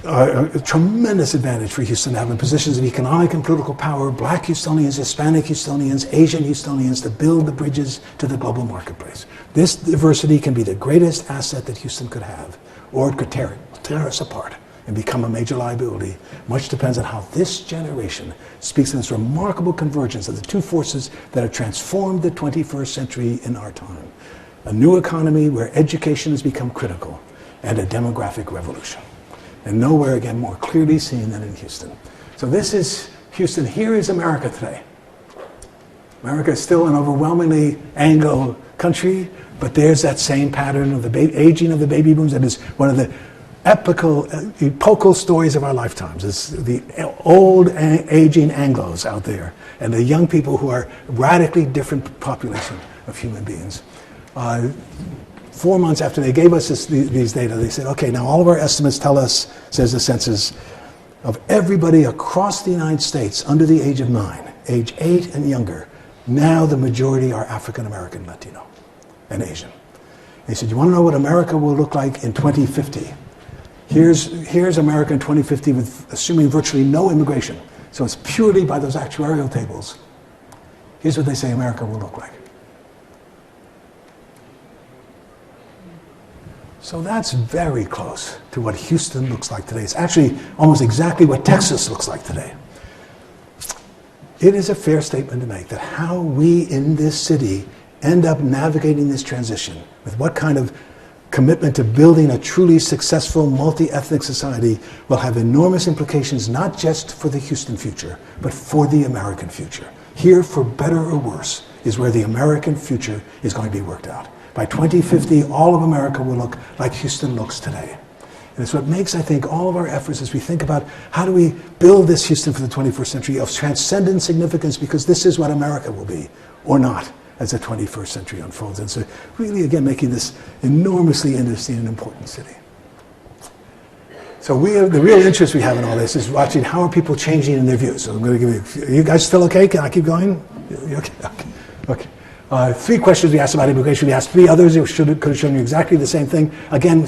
a tremendous advantage for Houston to have in positions of economic and political power, Black Houstonians, Hispanic Houstonians, Asian Houstonians, to build the bridges to the global marketplace. This diversity can be the greatest asset that Houston could have. or it could tear us apart and become a major liability. Much depends on how this generation speaks of this remarkable convergence of the two forces that have transformed the 21st century in our time. A new economy where education has become critical, and a demographic revolution. And nowhere, again, more clearly seen than in Houston. So this is Houston. Here is America today. America is still an overwhelmingly Anglo country, but there's that same pattern of the aging of the baby booms that is one of the epochal stories of our lifetimes. It's the old aging Anglos out there and the young people who are radically different population of human beings. 4 months after they gave us these data, they said, okay, now all of our estimates tell us, says the census, of everybody across the United States under the age of 9, age 8 and younger, now the majority are African American, Latino, and Asian. They said, you want to know what America will look like in 2050? Here's America in 2050 with assuming virtually no immigration. So it's purely by those actuarial tables. Here's what they say America will look like. So that's very close to what Houston looks like today. It's actually almost exactly what Texas looks like today. It is a fair statement to make that how we in this city end up navigating this transition, with what kind of commitment to building a truly successful multi-ethnic society, will have enormous implications not just for the Houston future, but for the American future. Here, for better or worse, is where the American future is going to be worked out. By 2050, all of America will look like Houston looks today. And it's what makes, I think, all of our efforts as we think about how do we build this Houston for the 21st century of transcendent significance, because this is what America will be, or not, as the 21st century unfolds. And so really, again, making this enormously interesting and important city. So the real interest we have in all this is watching how are people changing in their views. So I'm going to give you, are you guys still okay? Can I keep going? You okay? Okay. 3 questions we asked about immigration. We asked 3 others who could have shown you exactly the same thing. Again,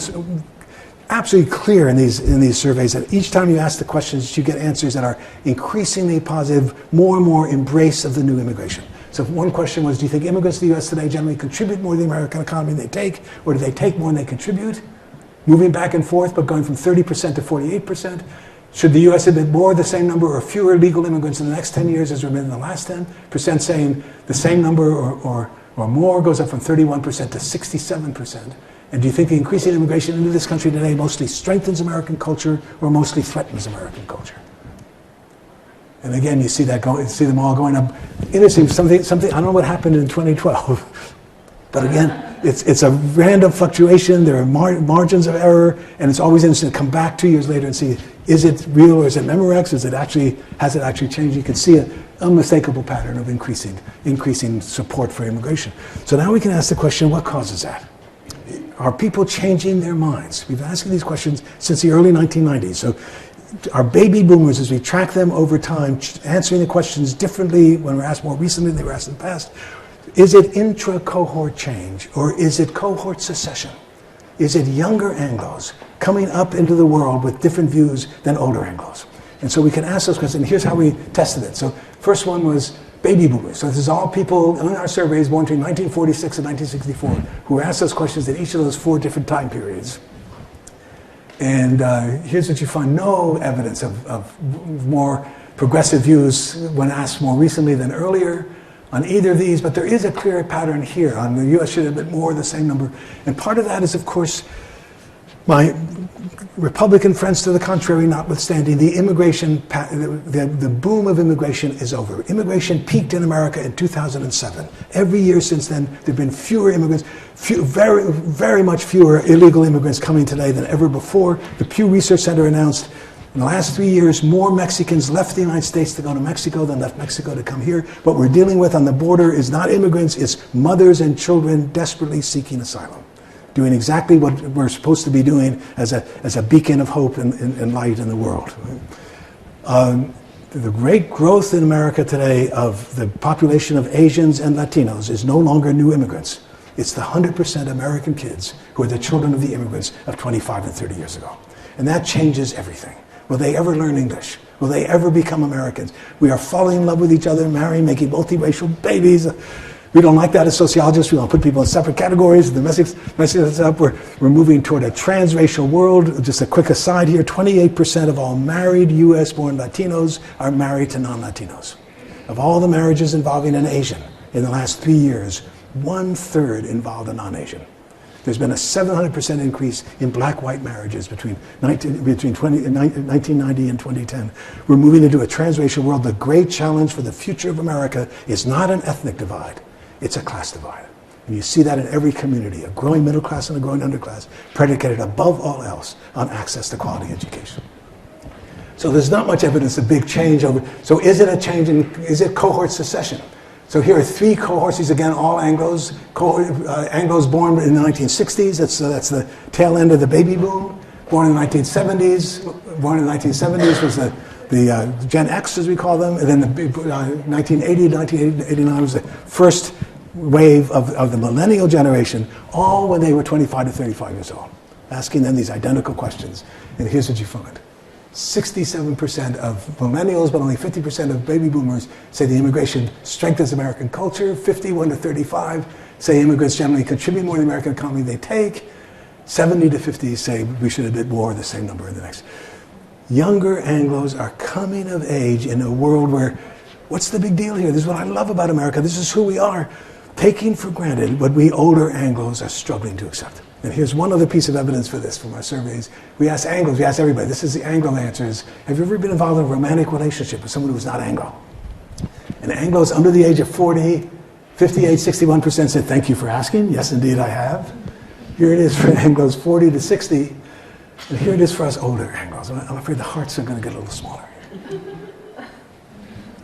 absolutely clear in these surveys that each time you ask the questions, you get answers that are increasingly positive, more and more embrace of the new immigration. So one question was, do you think immigrants to the U.S. today generally contribute more to the American economy than they take, or do they take more than they contribute? Moving back and forth, but going from 30% to 48%. Should the U.S. admit more, the same number, or fewer legal immigrants in the next 10 years as there have been in the last 10%, saying the same number or more, goes up from 31% to 67%. And do you think the increasing immigration into this country today mostly strengthens American culture or mostly threatens American culture? And again, you see see them all going up. Interesting, something. I don't know what happened in 2012, but again, it's a random fluctuation. There are margins of error, and it's always interesting to come back 2 years later and see, is it real or is it Memorex? Has it actually changed? You can see an unmistakable pattern of increasing support for immigration. So now we can ask the question, what causes that? Are people changing their minds? We've been asking these questions since the early 1990s. So our baby boomers, as we track them over time, answering the questions differently when we're asked more recently than they were asked in the past. Is it intra-cohort change, or is it cohort secession? Is it younger Anglos coming up into the world with different views than older Anglos? And so we can ask those questions, and here's how we tested it. So first one was baby boomers. So this is all people in our surveys born between 1946 and 1964 who were asked those questions in each of those 4 different time periods. And here's what you find: no evidence of more progressive views when asked more recently than earlier on either of these, but there is a clear pattern here. On the U.S. should have been more, the same number. And part of that is, of course, my Republican friends to the contrary notwithstanding, the immigration, the boom of immigration is over. Immigration peaked in America in 2007. Every year since then, there have been fewer immigrants, very, very much fewer illegal immigrants coming today than ever before. The Pew Research Center announced in the last 3 years, more Mexicans left the United States to go to Mexico than left Mexico to come here. What we're dealing with on the border is not immigrants, it's mothers and children desperately seeking asylum, doing exactly what we're supposed to be doing as a beacon of hope and light in the world. The great growth in America today of the population of Asians and Latinos is no longer new immigrants. It's the 100% American kids who are the children of the immigrants of 25 and 30 years ago. And that changes everything. Will they ever learn English? Will they ever become Americans? We are falling in love with each other, marrying, making multiracial babies. We don't like that as sociologists. We want to put people in separate categories. The messing this up. We're moving toward a transracial world. Just a quick aside here, 28% of all married US-born Latinos are married to non-Latinos. Of all the marriages involving an Asian in the last 3 years, 1/3 involved a non-Asian. There's been a 700% increase in black-white marriages between 1990 and 2010. We're moving into a transracial world. The great challenge for the future of America is not an ethnic divide, it's a class divide. And you see that in every community, a growing middle class and a growing underclass, predicated above all else on access to quality education. So there's not much evidence of big change over. So is it a change is it cohort secession? So here are 3 cohorts, these again, all Anglos. Anglos born in the 1960s, that's the tail end of the baby boom. Born in the 1970s was the Gen X, as we call them, and then the 1980 to 1989 was the first wave of the millennial generation, all when they were 25 to 35 years old, asking them these identical questions. And here's what you find. 67% of millennials, but only 50% of baby boomers say the immigration strengthens American culture. 51 to 35 say immigrants generally contribute more to the American economy than they take. 70 to 50 say we should have bid more, the same number in the next. Younger Anglos are coming of age in a world where, what's the big deal here? This is what I love about America. This is who we are. Taking for granted what we older Anglos are struggling to accept. And here's one other piece of evidence for this from our surveys. We asked Anglos, we asked everybody, this is the Anglo answers. Have you ever been involved in a romantic relationship with someone who's not Anglo? And Anglos under the age of 40, 58, 61% said, thank you for asking. Yes, indeed, I have. Here it is for Anglos 40 to 60. And here it is for us older Anglos. I'm afraid the hearts are going to get a little smaller.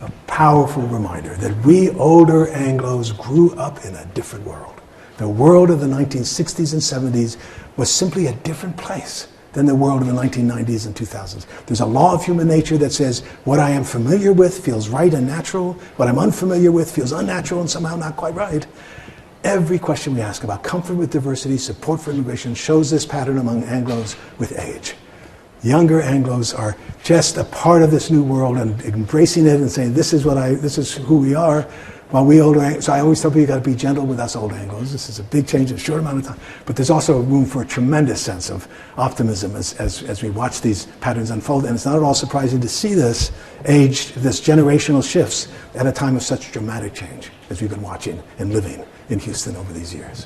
A powerful reminder that we older Anglos grew up in a different world. The world of the 1960s and 70s was simply a different place than the world of the 1990s and 2000s. There's a law of human nature that says what I am familiar with feels right and natural, what I'm unfamiliar with feels unnatural and somehow not quite right. Every question we ask about comfort with diversity, support for immigration, shows this pattern among Anglos with age. Younger Anglos are just a part of this new world and embracing it and saying, this is who we are. While we older, so I always tell people you got to be gentle with us old Anglos. This is a big change in a short amount of time. But there's also room for a tremendous sense of optimism as we watch these patterns unfold. And it's not at all surprising to see this generational shifts at a time of such dramatic change as we've been watching and living in Houston over these years.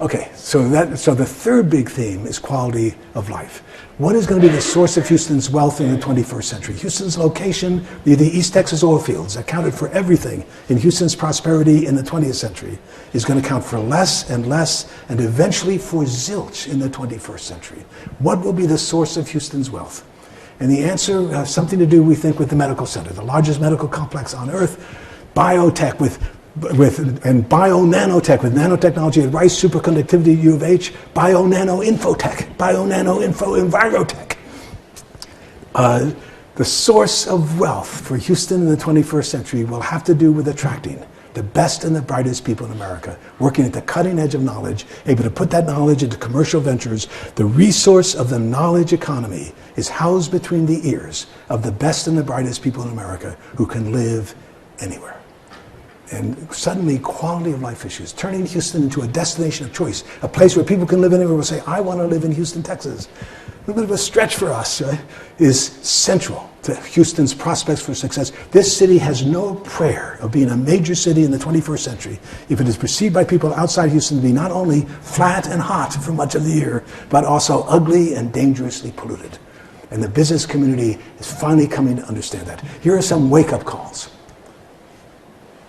Okay, so the third big theme is quality of life. What is going to be the source of Houston's wealth in the 21st century? Houston's location, the East Texas oil fields, accounted for everything in Houston's prosperity in the 20th century, is going to count for less and less, and eventually for zilch in the 21st century. What will be the source of Houston's wealth? And the answer has something to do, we think, with the medical center, the largest medical complex on earth, biotech and bio-nanotech, with nanotechnology at Rice, superconductivity at U of H, bio-nano-infotech, bio-nano-info-envirotech. The source of wealth for Houston in the 21st century will have to do with attracting the best and the brightest people in America, working at the cutting edge of knowledge, able to put that knowledge into commercial ventures. The resource of the knowledge economy is housed between the ears of the best and the brightest people in America who can live anywhere. And suddenly, quality of life issues, turning Houston into a destination of choice, a place where people can live anywhere, will say, I want to live in Houston, Texas. A little bit of a stretch for us, right? Is central to Houston's prospects for success. This city has no prayer of being a major city in the 21st century if it is perceived by people outside Houston to be not only flat and hot for much of the year, but also ugly and dangerously polluted. And the business community is finally coming to understand that. Here are some wake-up calls.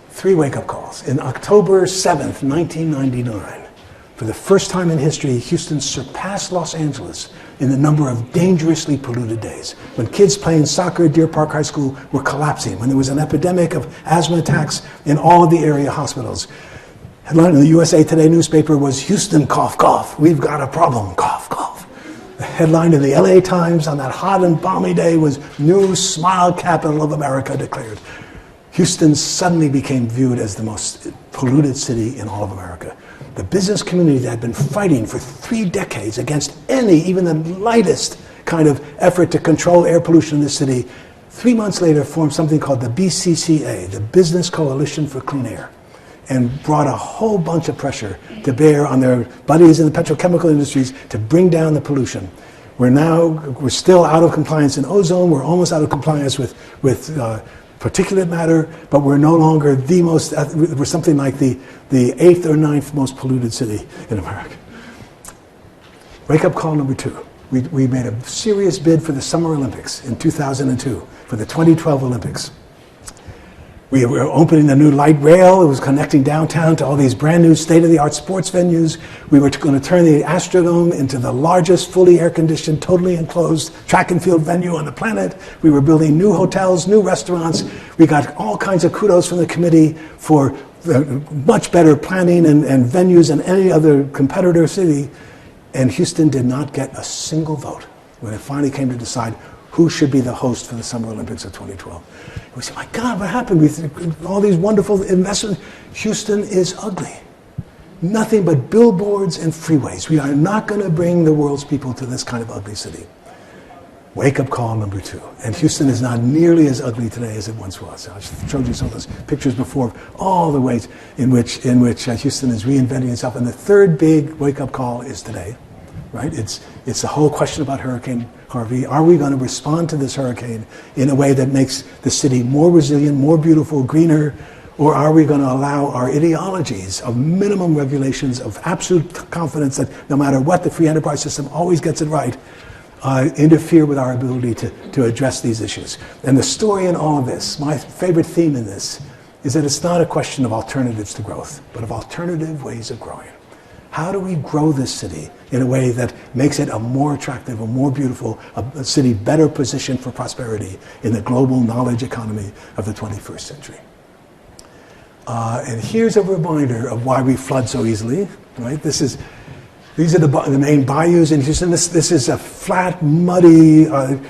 3 wake-up calls. In October 7th, 1999, for the first time in history, Houston surpassed Los Angeles in the number of dangerously polluted days. When kids playing soccer at Deer Park High School were collapsing, when there was an epidemic of asthma attacks in all of the area hospitals. Headline in the USA Today newspaper was, Houston, cough, cough, we've got a problem, cough, cough. The headline in the LA Times on that hot and balmy day was, new smile capital of America declared. Houston suddenly became viewed as the most polluted city in all of America. The business community that had been fighting for 3 decades against any, even the lightest kind of effort to control air pollution in this city, 3 months later formed something called the BCCA, the Business Coalition for Clean Air, and brought a whole bunch of pressure to bear on their buddies in the petrochemical industries to bring down the pollution. We're still out of compliance in ozone, we're almost out of compliance with particulate matter, but we're no longer we're something like the 8th or 9th most polluted city in America. Wake up call number 2. We made a serious bid for the Summer Olympics in 2002, for the 2012 Olympics. We were opening a new light rail. It was connecting downtown to all these brand new state-of-the-art sports venues. We were going to turn the Astrodome into the largest fully air-conditioned, totally enclosed track and field venue on the planet. We were building new hotels, new restaurants. We got all kinds of kudos from the committee for much better planning and venues than any other competitor city. And Houston did not get a single vote when it finally came to decide who should be the host for the Summer Olympics of 2012. We said, my God, what happened? All these wonderful investments. Houston is ugly. Nothing but billboards and freeways. We are not going to bring the world's people to this kind of ugly city. Wake up call number 2. And Houston is not nearly as ugly today as it once was. I showed you some of those pictures before of all the ways in which Houston is reinventing itself. And the third big wake up call is today, right? It's the whole question about Hurricane Harvey. Are we going to respond to this hurricane in a way that makes the city more resilient, more beautiful, greener, or are we going to allow our ideologies of minimum regulations, of absolute confidence that no matter what, the free enterprise system always gets it right, interfere with our ability to address these issues? And the story in all of this, my favorite theme in this, is that it's not a question of alternatives to growth, but of alternative ways of growing. How do we grow this city in a way that makes it a more attractive, a more beautiful, a city better positioned for prosperity in the global knowledge economy of the 21st century? And here's a reminder of why we flood so easily, right? These are the main bayous in Houston. This is a flat, muddy,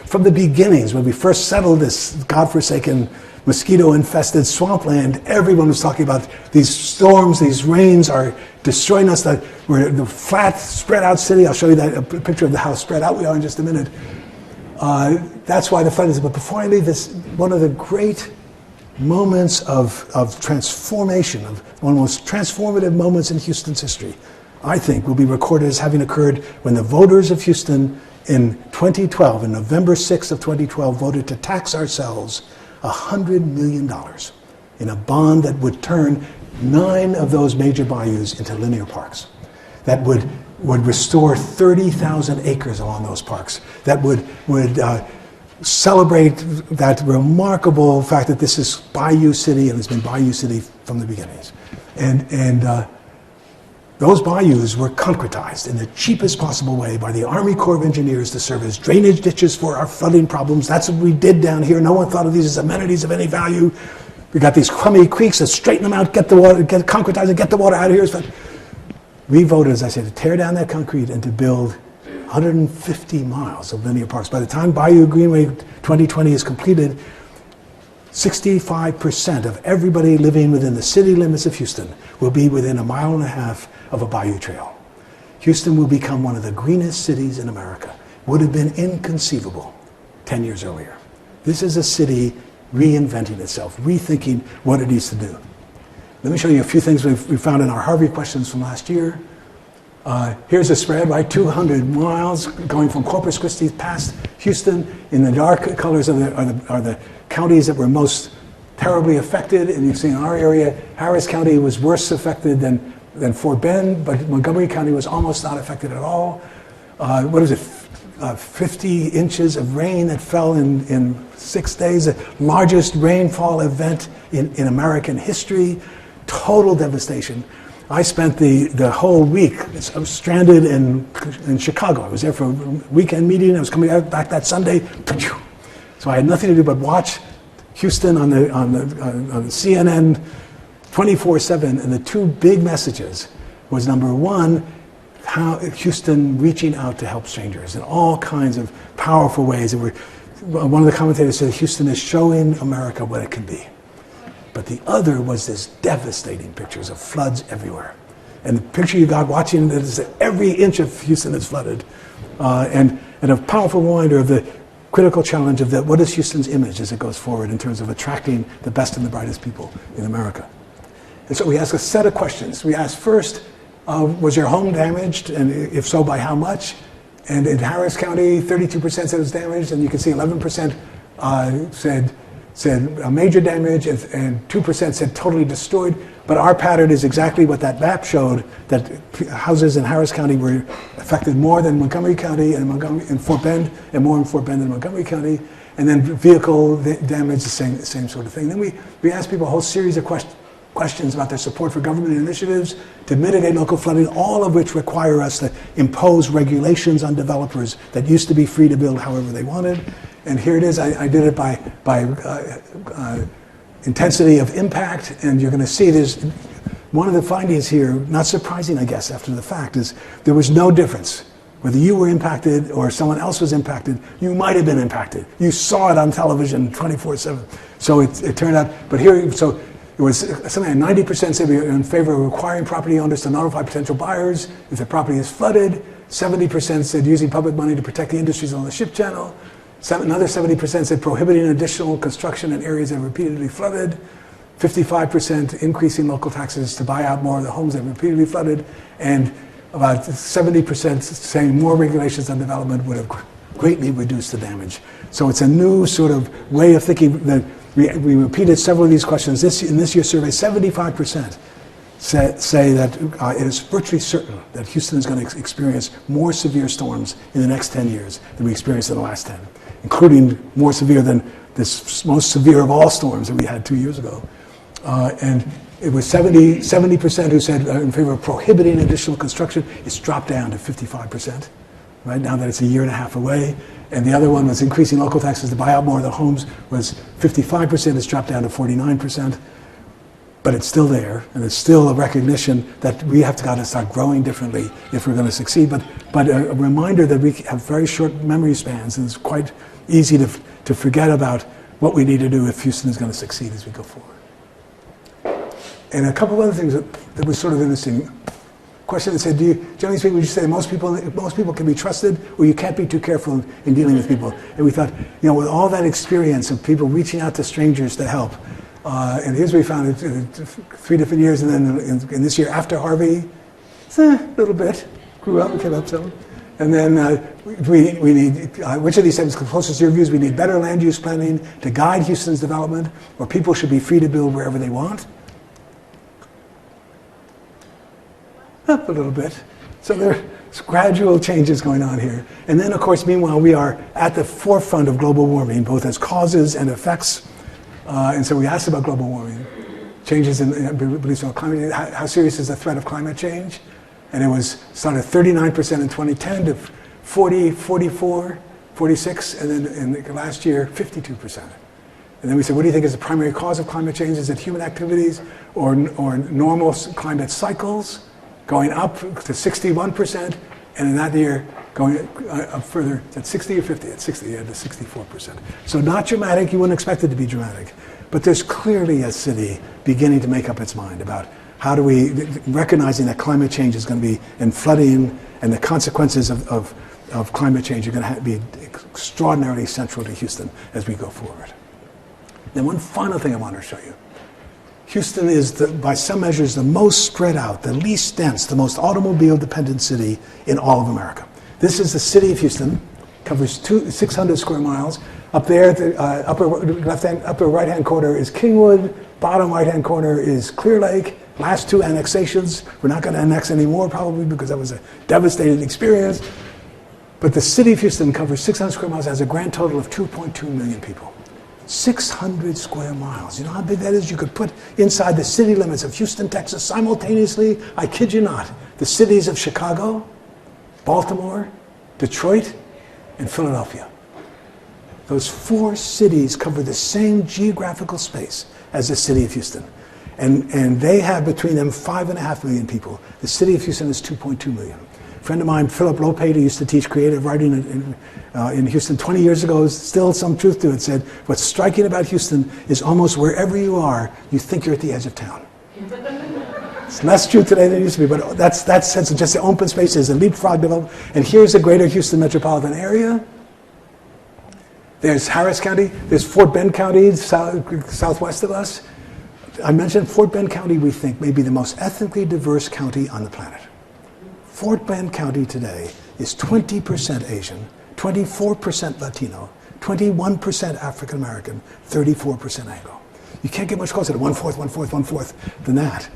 from the beginnings, when we first settled this godforsaken, mosquito-infested swampland, everyone was talking about these storms, these rains are destroying us. We're the flat, spread-out city. I'll show you a picture of how spread out we are in just a minute. That's why the flood is. But before I leave this, one of the great moments of transformation, of one of the most transformative moments in Houston's history, I think, will be recorded as having occurred when the voters of Houston in 2012, in November 6th of 2012, voted to tax ourselves $100 million in a bond that would turn 9 of those major bayous into linear parks, that would restore 30,000 acres along those parks, that would celebrate that remarkable fact that this is Bayou City and has been Bayou City from the beginnings. And those bayous were concretized in the cheapest possible way by the Army Corps of Engineers to serve as drainage ditches for our flooding problems. That's what we did down here. No one thought of these as amenities of any value. We got these crummy creeks, let's straighten them out, get the water, concretize and get the water out of here. We voted, as I said, to tear down that concrete and to build 150 miles of linear parks. By the time Bayou Greenway 2020 is completed, 65% of everybody living within the city limits of Houston will be within 1.5 miles of a bayou trail. Houston will become one of the greenest cities in America. Would have been inconceivable 10 years earlier. This is a city reinventing itself, rethinking what it needs to do. Let me show you a few things we found in our Harvey questions from last year. Here's a spread, right? 200 miles going from Corpus Christi past Houston. In the dark colors are the counties that were most terribly affected. And you see in our area, Harris County was worse affected than Fort Bend, but Montgomery County was almost not affected at all. 50 inches of rain that fell in 6 days, the largest rainfall event in American history. Total devastation. I spent the whole week, I was stranded in Chicago. I was there for a weekend meeting. I was coming back that Sunday. So I had nothing to do but watch Houston on the CNN 24/7. And the two big messages was, number one, how Houston reaching out to help strangers in all kinds of powerful ways. One of the commentators said Houston is showing America what it can be. But the other was this devastating pictures of floods everywhere. And the picture you got watching is that every inch of Houston is flooded. And a powerful reminder of critical challenge of what is Houston's image as it goes forward in terms of attracting the best and the brightest people in America. And so we ask a set of questions. We ask first, was your home damaged, and if so, by how much? And in Harris County, 32% said it was damaged, and you can see 11% said major damage, and 2% said totally destroyed. But our pattern is exactly what that map showed, that houses in Harris County were affected more than Montgomery County and Fort Bend, and more in Fort Bend than Montgomery County. And then vehicle damage, the same sort of thing. Then we asked people a whole series of questions about their support for government initiatives to mitigate local flooding, all of which require us to impose regulations on developers that used to be free to build however they wanted. And here it is. I did it by intensity of impact, and you're going to see there's one of the findings here, not surprising, I guess, after the fact, is there was no difference. Whether you were impacted or someone else was impacted, you might have been impacted. You saw it on television 24/7. So it turned out, but here, so it was something like 90% said we were in favor of requiring property owners to notify potential buyers if the property is flooded. 70% said using public money to protect the industries on the ship channel. Another 70% said prohibiting additional construction in areas that are repeatedly flooded. 55% increasing local taxes to buy out more of the homes that are repeatedly flooded. And about 70% saying more regulations on development would have greatly reduced the damage. So it's a new sort of way of thinking. That we repeated several of these questions. In this year's survey, 75% say that it is virtually certain that Houston is going to experience more severe storms in the next 10 years than we experienced in the last 10, including more severe than this most severe of all storms that we had 2 years ago. And it was 70% who said in favor of prohibiting additional construction. It's dropped down to 55%, right now that it's a year and a half away. And the other one was increasing local taxes to buy out more of the homes was 55%. It's dropped down to 49%. But it's still there, and it's still a recognition that we have got to start growing differently if we're going to succeed. But a reminder that we have very short memory spans, and it's quite easy to forget about what we need to do if Houston is going to succeed as we go forward. And a couple of other things that was sort of interesting. Question that said, generally speaking, would you say most people can be trusted, or you can't be too careful in dealing with people? And we thought, with all that experience of people reaching out to strangers to help, and here's what we found in 3 different years, and then in this year after Harvey, a little bit, grew up and came up some. And then we need, which of these things is closest to your views? We need better land use planning to guide Houston's development, or people should be free to build wherever they want. Up a little bit. So there's gradual changes going on here. And then, of course, meanwhile, we are at the forefront of global warming, both as causes and effects. And so we asked about global warming, changes in beliefs on climate change. How serious is the threat of climate change? And it started 39% in 2010 to 40, 44, 46, and then in the last year, 52%. And then we said, what do you think is the primary cause of climate change? Is it human activities or normal climate cycles? Going up to 61%, and in that year, going up further, at 60 or 50? At 60, yeah, to 64%. So not dramatic, you wouldn't expect it to be dramatic. But there's clearly a city beginning to make up its mind about how do we, recognizing that climate change is going to be, and flooding, and the consequences of climate change are going to be extraordinarily central to Houston as we go forward. Then one final thing I want to show you. Houston is, by some measures, the most spread out, the least dense, the most automobile-dependent city in all of America. This is the city of Houston, covers 600 square miles. Up there, the upper right-hand corner is Kingwood, bottom right-hand corner is Clear Lake. Last 2 annexations, we're not going to annex anymore probably because that was a devastating experience. But the city of Houston covers 600 square miles, has a grand total of 2.2 million people. 600 square miles. You know how big that is? You could put inside the city limits of Houston, Texas, simultaneously, I kid you not, the cities of Chicago, Baltimore, Detroit, and Philadelphia. Those 4 cities cover the same geographical space as the city of Houston. And they have between them 5.5 million people. The city of Houston is 2.2 million. A friend of mine, Philip Lopate, who used to teach creative writing in Houston 20 years ago, still some truth to it, said, what's striking about Houston is almost wherever you are, you think you're at the edge of town. It's less true today than it used to be, but that's sense of just the open spaces and leapfrog development. And here's the greater Houston metropolitan area. There's Harris County. There's Fort Bend County, southwest of us. I mentioned Fort Bend County, we think, may be the most ethnically diverse county on the planet. Fort Bend County today is 20% Asian, 24% Latino, 21% African American, 34% Anglo. You can't get much closer to one-fourth than that.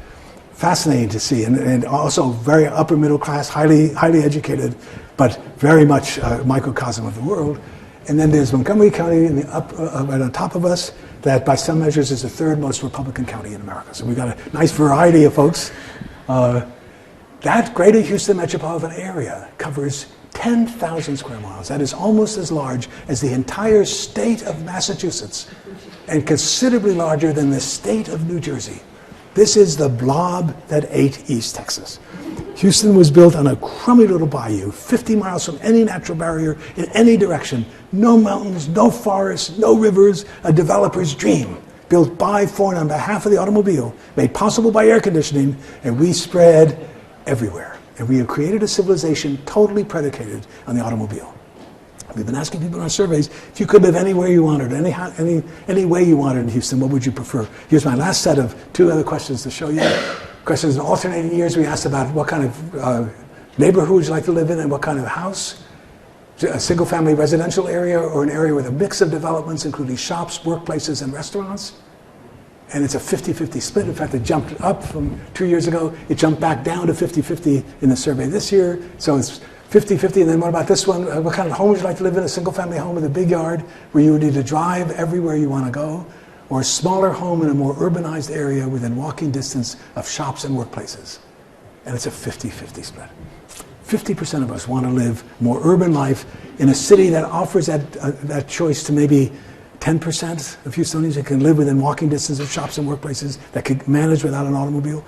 Fascinating to see, and also very upper middle class, highly educated, but very much a microcosm of the world. And then there's Montgomery County in the right on top of us, that by some measures is the third most Republican county in America. So we've got a nice variety of folks. That greater Houston metropolitan area covers 10,000 square miles. That is almost as large as the entire state of Massachusetts, and considerably larger than the state of New Jersey. This is the blob that ate East Texas. Houston was built on a crummy little bayou, 50 miles from any natural barrier in any direction. No mountains, no forests, no rivers, a developer's dream. Built by, for, and on behalf of the automobile, made possible by air conditioning, and we spread everywhere. And we have created a civilization totally predicated on the automobile. We've been asking people in our surveys, if you could live anywhere you wanted, any way you wanted in Houston, what would you prefer? Here's my last set of 2 other questions to show you. Questions in alternating years. We asked about what kind of neighborhood would you like to live in and what kind of house. A single-family residential area or an area with a mix of developments, including shops, workplaces, and restaurants. And it's a 50-50 split. In fact, it jumped up from 2 years ago. It jumped back down to 50-50 in the survey this year. So it's 50-50. And then what about this one? What kind of home would you like to live in? A single-family home with a big yard where you would need to drive everywhere you want to go? Or a smaller home in a more urbanized area within walking distance of shops and workplaces? And it's a 50-50 split. 50% of us want to live more urban life in a city that offers that choice to maybe 10% of Houstonians that can live within walking distance of shops and workplaces, that could manage without an automobile.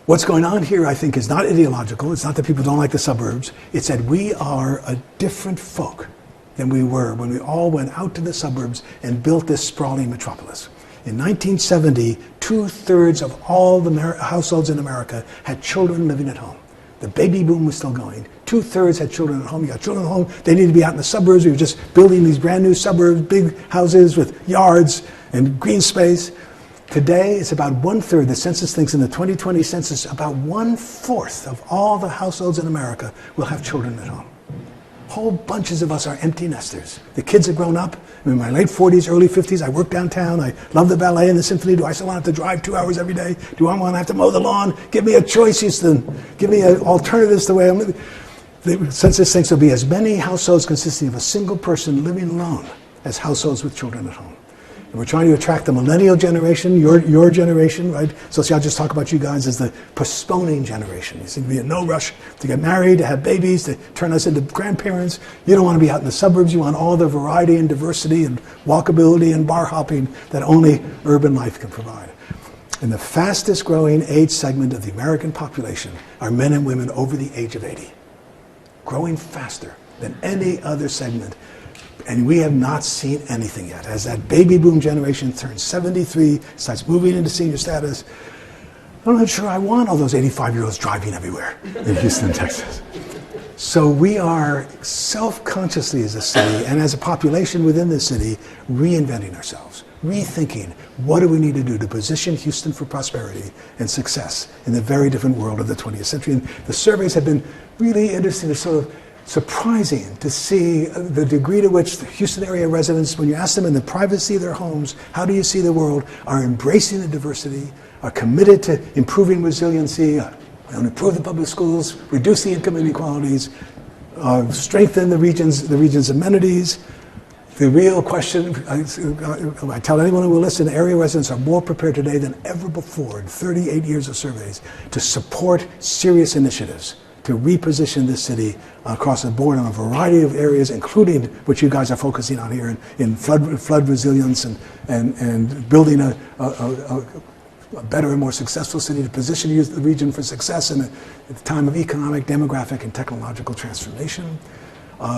What's going on here, I think, is not ideological. It's not that people don't like the suburbs. It's that we are a different folk than we were when we all went out to the suburbs and built this sprawling metropolis. In 1970, 2/3 of all the households in America had children living at home. The baby boom was still going. 2/3 had children at home. You got children at home, they need to be out in the suburbs. We were just building these brand new suburbs, big houses with yards and green space. Today, it's about 1/3. The census thinks in the 2020 census, about 1/4 of all the households in America will have children at home. Whole bunches of us are empty nesters. The kids have grown up. I'm in my late 40s, early 50s. I work downtown. I love the ballet and the symphony. Do I still want to have to drive 2 hours every day? Do I want to have to mow the lawn? Give me a choice, Houston. Give me alternatives to the way I'm living. The census thinks there'll be as many households consisting of a single person living alone as households with children at home. And we're trying to attract the millennial generation, your generation, right? Sociologists talk about you guys as the postponing generation. You seem to be in no rush to get married, to have babies, to turn us into grandparents. You don't want to be out in the suburbs. You want all the variety and diversity and walkability and bar hopping that only urban life can provide. And the fastest growing age segment of the American population are men and women over the age of 80. Growing faster than any other segment. And we have not seen anything yet. As that baby boom generation turns 73, starts moving into senior status, I'm not sure I want all those 85-year-olds driving everywhere in Houston, Texas. So we are self-consciously as a city and as a population within the city reinventing ourselves, rethinking what do we need to do to position Houston for prosperity and success in the very different world of the 20th century. And the surveys have been really interesting to sort of surprising to see the degree to which the Houston area residents, when you ask them in the privacy of their homes, how do you see the world, are embracing the diversity, are committed to improving resiliency, improve the public schools, reduce the income inequalities, strengthen the region's amenities. The real question, I tell anyone who will listen, area residents are more prepared today than ever before in 38 years of surveys to support serious initiatives to reposition this city across the board on a variety of areas, including what you guys are focusing on here in flood resilience and building a better and more successful city to position the region for success at the time of economic, demographic, and technological transformation.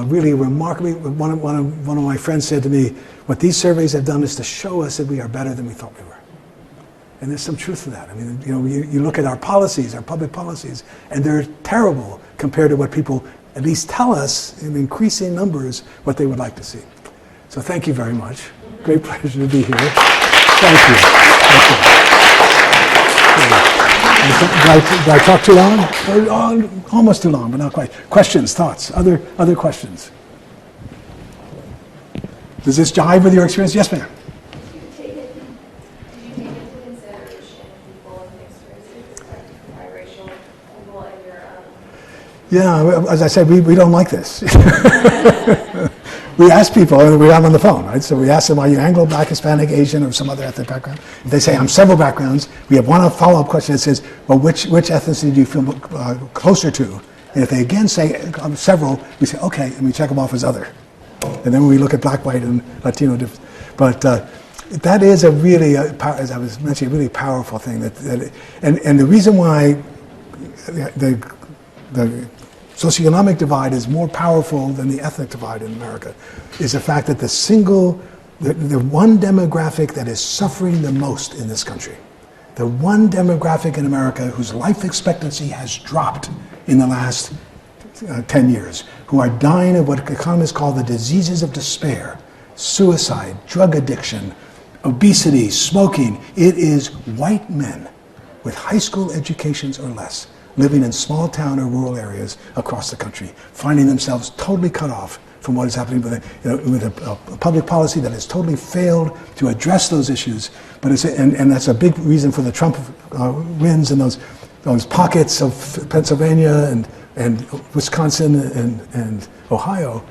Really remarkably, one of my friends said to me, what these surveys have done is to show us that we are better than we thought we were. And there's some truth to that. I mean, you look at our policies, our public policies, and they're terrible compared to what people at least tell us in increasing numbers what they would like to see. So thank you very much. Great pleasure to be here. Thank you. Did I talk too long? Almost too long, but not quite. Questions, thoughts, other questions? Does this jive with your experience? Yes, ma'am. Did you take into consideration people of mixed races, like biracial people in your Yeah, as I said, we don't like this. We ask people, and we have them on the phone, right? So we ask them, are you Anglo, Black, Hispanic, Asian, or some other ethnic background? If they say, I'm several backgrounds, we have one follow-up question that says, well, which ethnicity do you feel closer to? And if they again say several, we say, okay, and we check them off as other. And then we look at Black, White, and Latino difference. But that is a really, as I was mentioning, a really powerful thing. And the reason why the socioeconomic divide is more powerful than the ethnic divide in America is the fact that the one demographic that is suffering the most in this country, the one demographic in America whose life expectancy has dropped in the last 10 years, who are dying of what economists call the diseases of despair, suicide, drug addiction, obesity, smoking. It is white men with high school educations or less, living in small town or rural areas across the country, finding themselves totally cut off from what is happening with a public policy that has totally failed to address those issues. But and that's a big reason for the Trump wins in those pockets of Pennsylvania and Wisconsin and Ohio.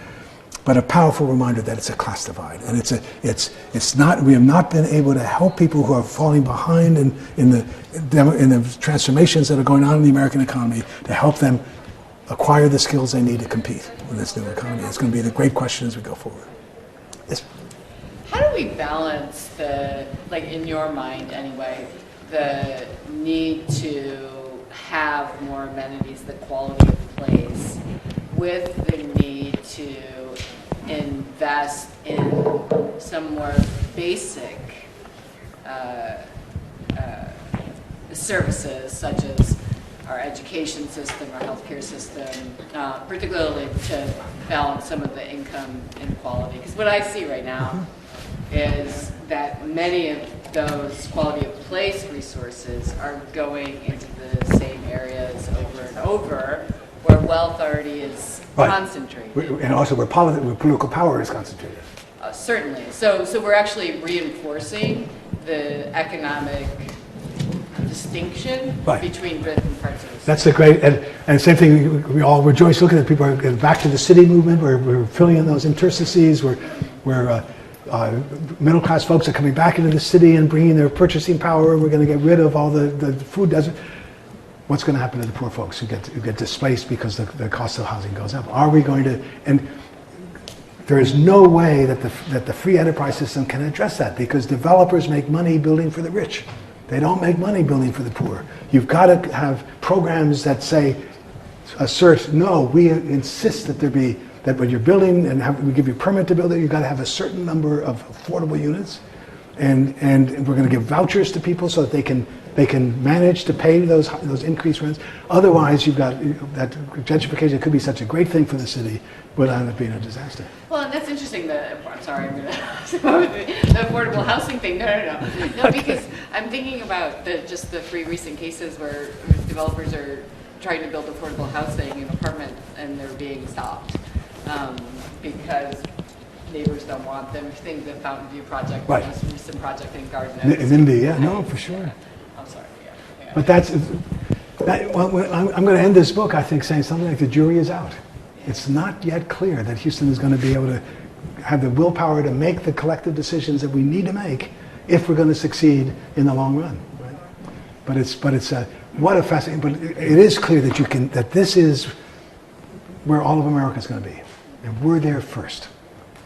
But a powerful reminder that it's a class divide, and it's not. We have not been able to help people who are falling behind in the transformations that are going on in the American economy to help them acquire the skills they need to compete in this new economy. It's going to be the great question as we go forward. Yes. How do we balance in your mind anyway, the need to have more amenities, the quality of place, with the need to invest in some more basic services, such as our education system, our healthcare system, particularly to balance some of the income inequality? Because what I see right now is that many of those quality of place resources are going into the same areas over and over, where wealth already is concentrated. And also where political power is concentrated. Certainly. So we're actually reinforcing the economic distinction between different parts of the city. That's the great, and same thing, we all rejoice looking at people are back to the city movement, we're filling in those interstices, where middle class folks are coming back into the city and bringing their purchasing power, we're going to get rid of all the food desert. What's going to happen to the poor folks who get displaced because the cost of housing goes up? Are we going to, and there is no way that the free enterprise system can address that, because developers make money building for the rich. They don't make money building for the poor. You've got to have programs that assert, no, we insist that that when you're building and we give you a permit to build it, you've got to have a certain number of affordable units. And we're going to give vouchers to people so that they can manage to pay those increased rents. Otherwise, you've got that gentrification could be such a great thing for the city, but end up being a disaster. Well, and that's interesting. I'm sorry, I'm going to the affordable housing thing. No, because I'm thinking about the 3 recent cases where developers are trying to build affordable housing in apartments and they're being stopped because neighbors don't want them. Think the Fountain View project, the most recent project in Garden Oaks. In India, no, for sure. I'm sorry, yeah. But I'm going to end this book, I think, saying something like the jury is out. It's not yet clear that Houston is going to be able to have the willpower to make the collective decisions that we need to make if we're going to succeed in the long run. Right? But it's what a fascinating. But it is clear that this is where all of America is going to be, and we're there first.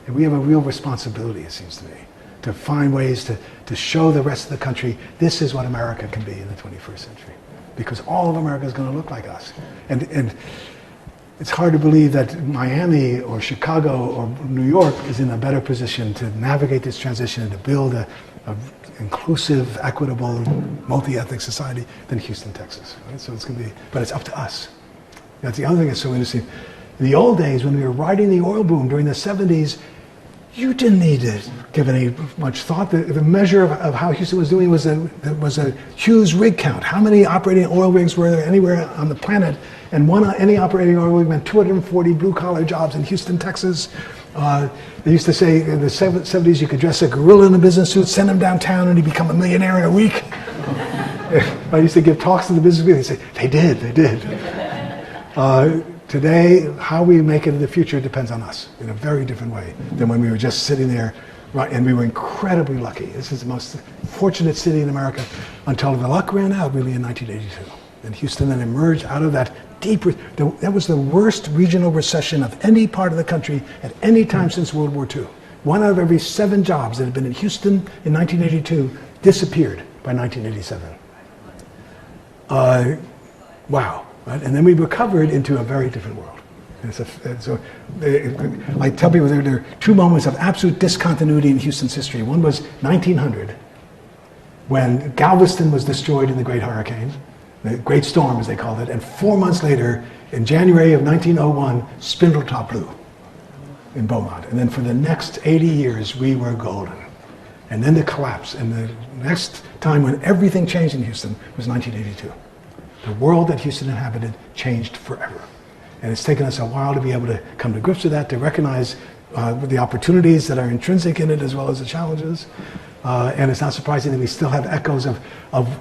And we have a real responsibility, it seems to me, to find ways to show the rest of the country this is what America can be in the 21st century. Because all of America is going to look like us. And it's hard to believe that Miami or Chicago or New York is in a better position to navigate this transition and to build a inclusive, equitable, multi-ethnic society than Houston, Texas. Right? So it's going to be, but it's up to us. That's the other thing that's so interesting. In the old days, when we were riding the oil boom during the 70s, you didn't need to give any much thought. The measure of how Houston was doing was a Hughes rig count. How many operating oil rigs were there anywhere on the planet? And any operating oil rig meant 240 blue-collar jobs in Houston, Texas. They used to say in the 70s you could dress a gorilla in a business suit, send him downtown, and he'd become a millionaire in a week. I used to give talks to the business people. They say, they did. Today, how we make it in the future depends on us in a very different way than when we were just sitting there, right? And we were incredibly lucky. This is the most fortunate city in America until the luck ran out really in 1982. And Houston then emerged out of that that was the worst regional recession of any part of the country at any time since World War II. 1 out of every 7 jobs that had been in Houston in 1982 disappeared by 1987. Wow. Right? And then we recovered into a very different world. I tell people there are 2 moments of absolute discontinuity in Houston's history. One was 1900, when Galveston was destroyed in the Great Hurricane, the Great Storm as they called it, and 4 months later, in January of 1901, Spindletop blew in Beaumont. And then for the next 80 years, we were golden. And then the collapse. And the next time when everything changed in Houston was 1982. The world that Houston inhabited changed forever. And it's taken us a while to be able to come to grips with that, to recognize the opportunities that are intrinsic in it as well as the challenges. And it's not surprising that we still have echoes of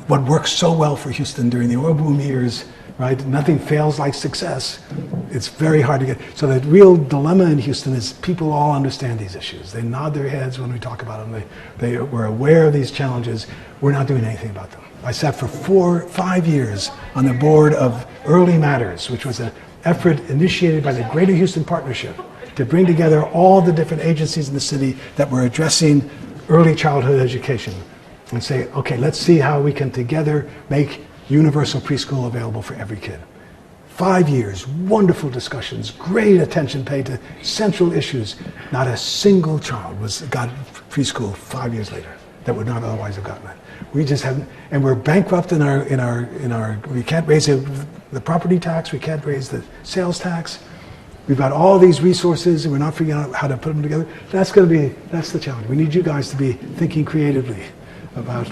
what worked so well for Houston during the oil boom years, right? Nothing fails like success. It's very hard to get. So the real dilemma in Houston is people all understand these issues. They nod their heads when we talk about them. They were aware of these challenges. We're not doing anything about them. I sat for 5 years on the board of Early Matters, which was an effort initiated by the Greater Houston Partnership to bring together all the different agencies in the city that were addressing early childhood education and say, okay, let's see how we can together make universal preschool available for every kid. 5 years, wonderful discussions, great attention paid to central issues. Not a single child got preschool 5 years later that would not otherwise have gotten it. We just haven't, and we're bankrupt in our. We can't raise the property tax. We can't raise the sales tax. We've got all these resources, and we're not figuring out how to put them together. That's the challenge. We need you guys to be thinking creatively about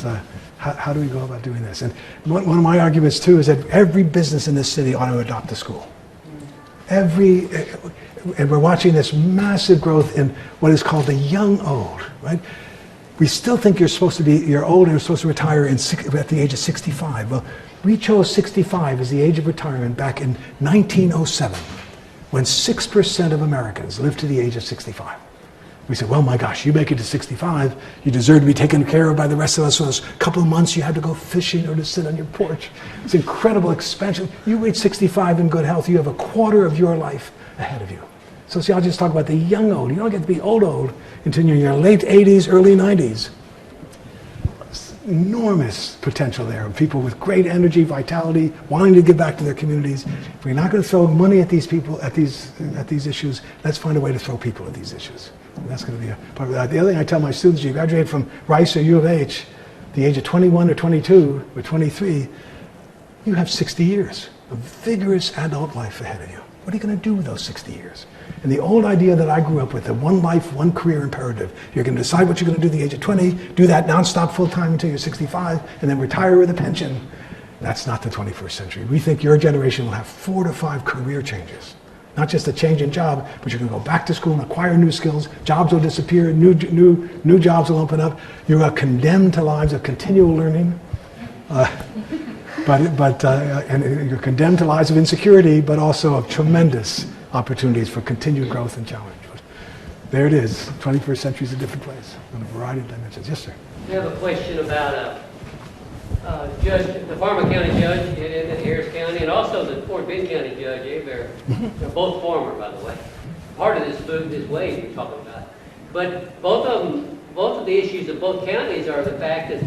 how do we go about doing this. And one of my arguments too is that every business in this city ought to adopt a school. And we're watching this massive growth in what is called the young old, right? We still think you're old and you're supposed to retire at the age of 65. Well, we chose 65 as the age of retirement back in 1907, when 6% of Americans lived to the age of 65. We said, well, my gosh, you make it to 65, you deserve to be taken care of by the rest of us. So those couple of months you had to go fishing or to sit on your porch. It's incredible expansion. You reach 65 in good health, you have a quarter of your life ahead of you. Sociologists talk about the young old. You don't get to be old until you're in your late 80s, early 90s. Enormous potential there of people with great energy, vitality, wanting to give back to their communities. If we're not going to throw money at these people, at these issues, let's find a way to throw people at these issues. And that's going to be a part of that. The other thing I tell my students, you graduate from Rice or U of H, the age of 21 or 22 or 23, you have 60 years of vigorous adult life ahead of you. What are you going to do with those 60 years? And the old idea that I grew up with, the one life, one career imperative, you're going to decide what you're going to do at the age of 20, do that nonstop full-time until you're 65, and then retire with a pension. That's not the 21st century. We think your generation will have 4 to 5 career changes. Not just a change in job, but you're going to go back to school and acquire new skills. Jobs will disappear, new jobs will open up. You are condemned to lives of continual learning. And you're condemned to lives of insecurity, but also of tremendous opportunities for continued growth and challenge. But there it is. 21st century is a different place on a variety of dimensions. Yes, sir. I have a question about judge, the Farmer County judge in Harris County, and also the Fort Bend County judge, Abear. They're both former, by the way. Part of this book, this wave you're talking about. But both of the issues of both counties are the fact that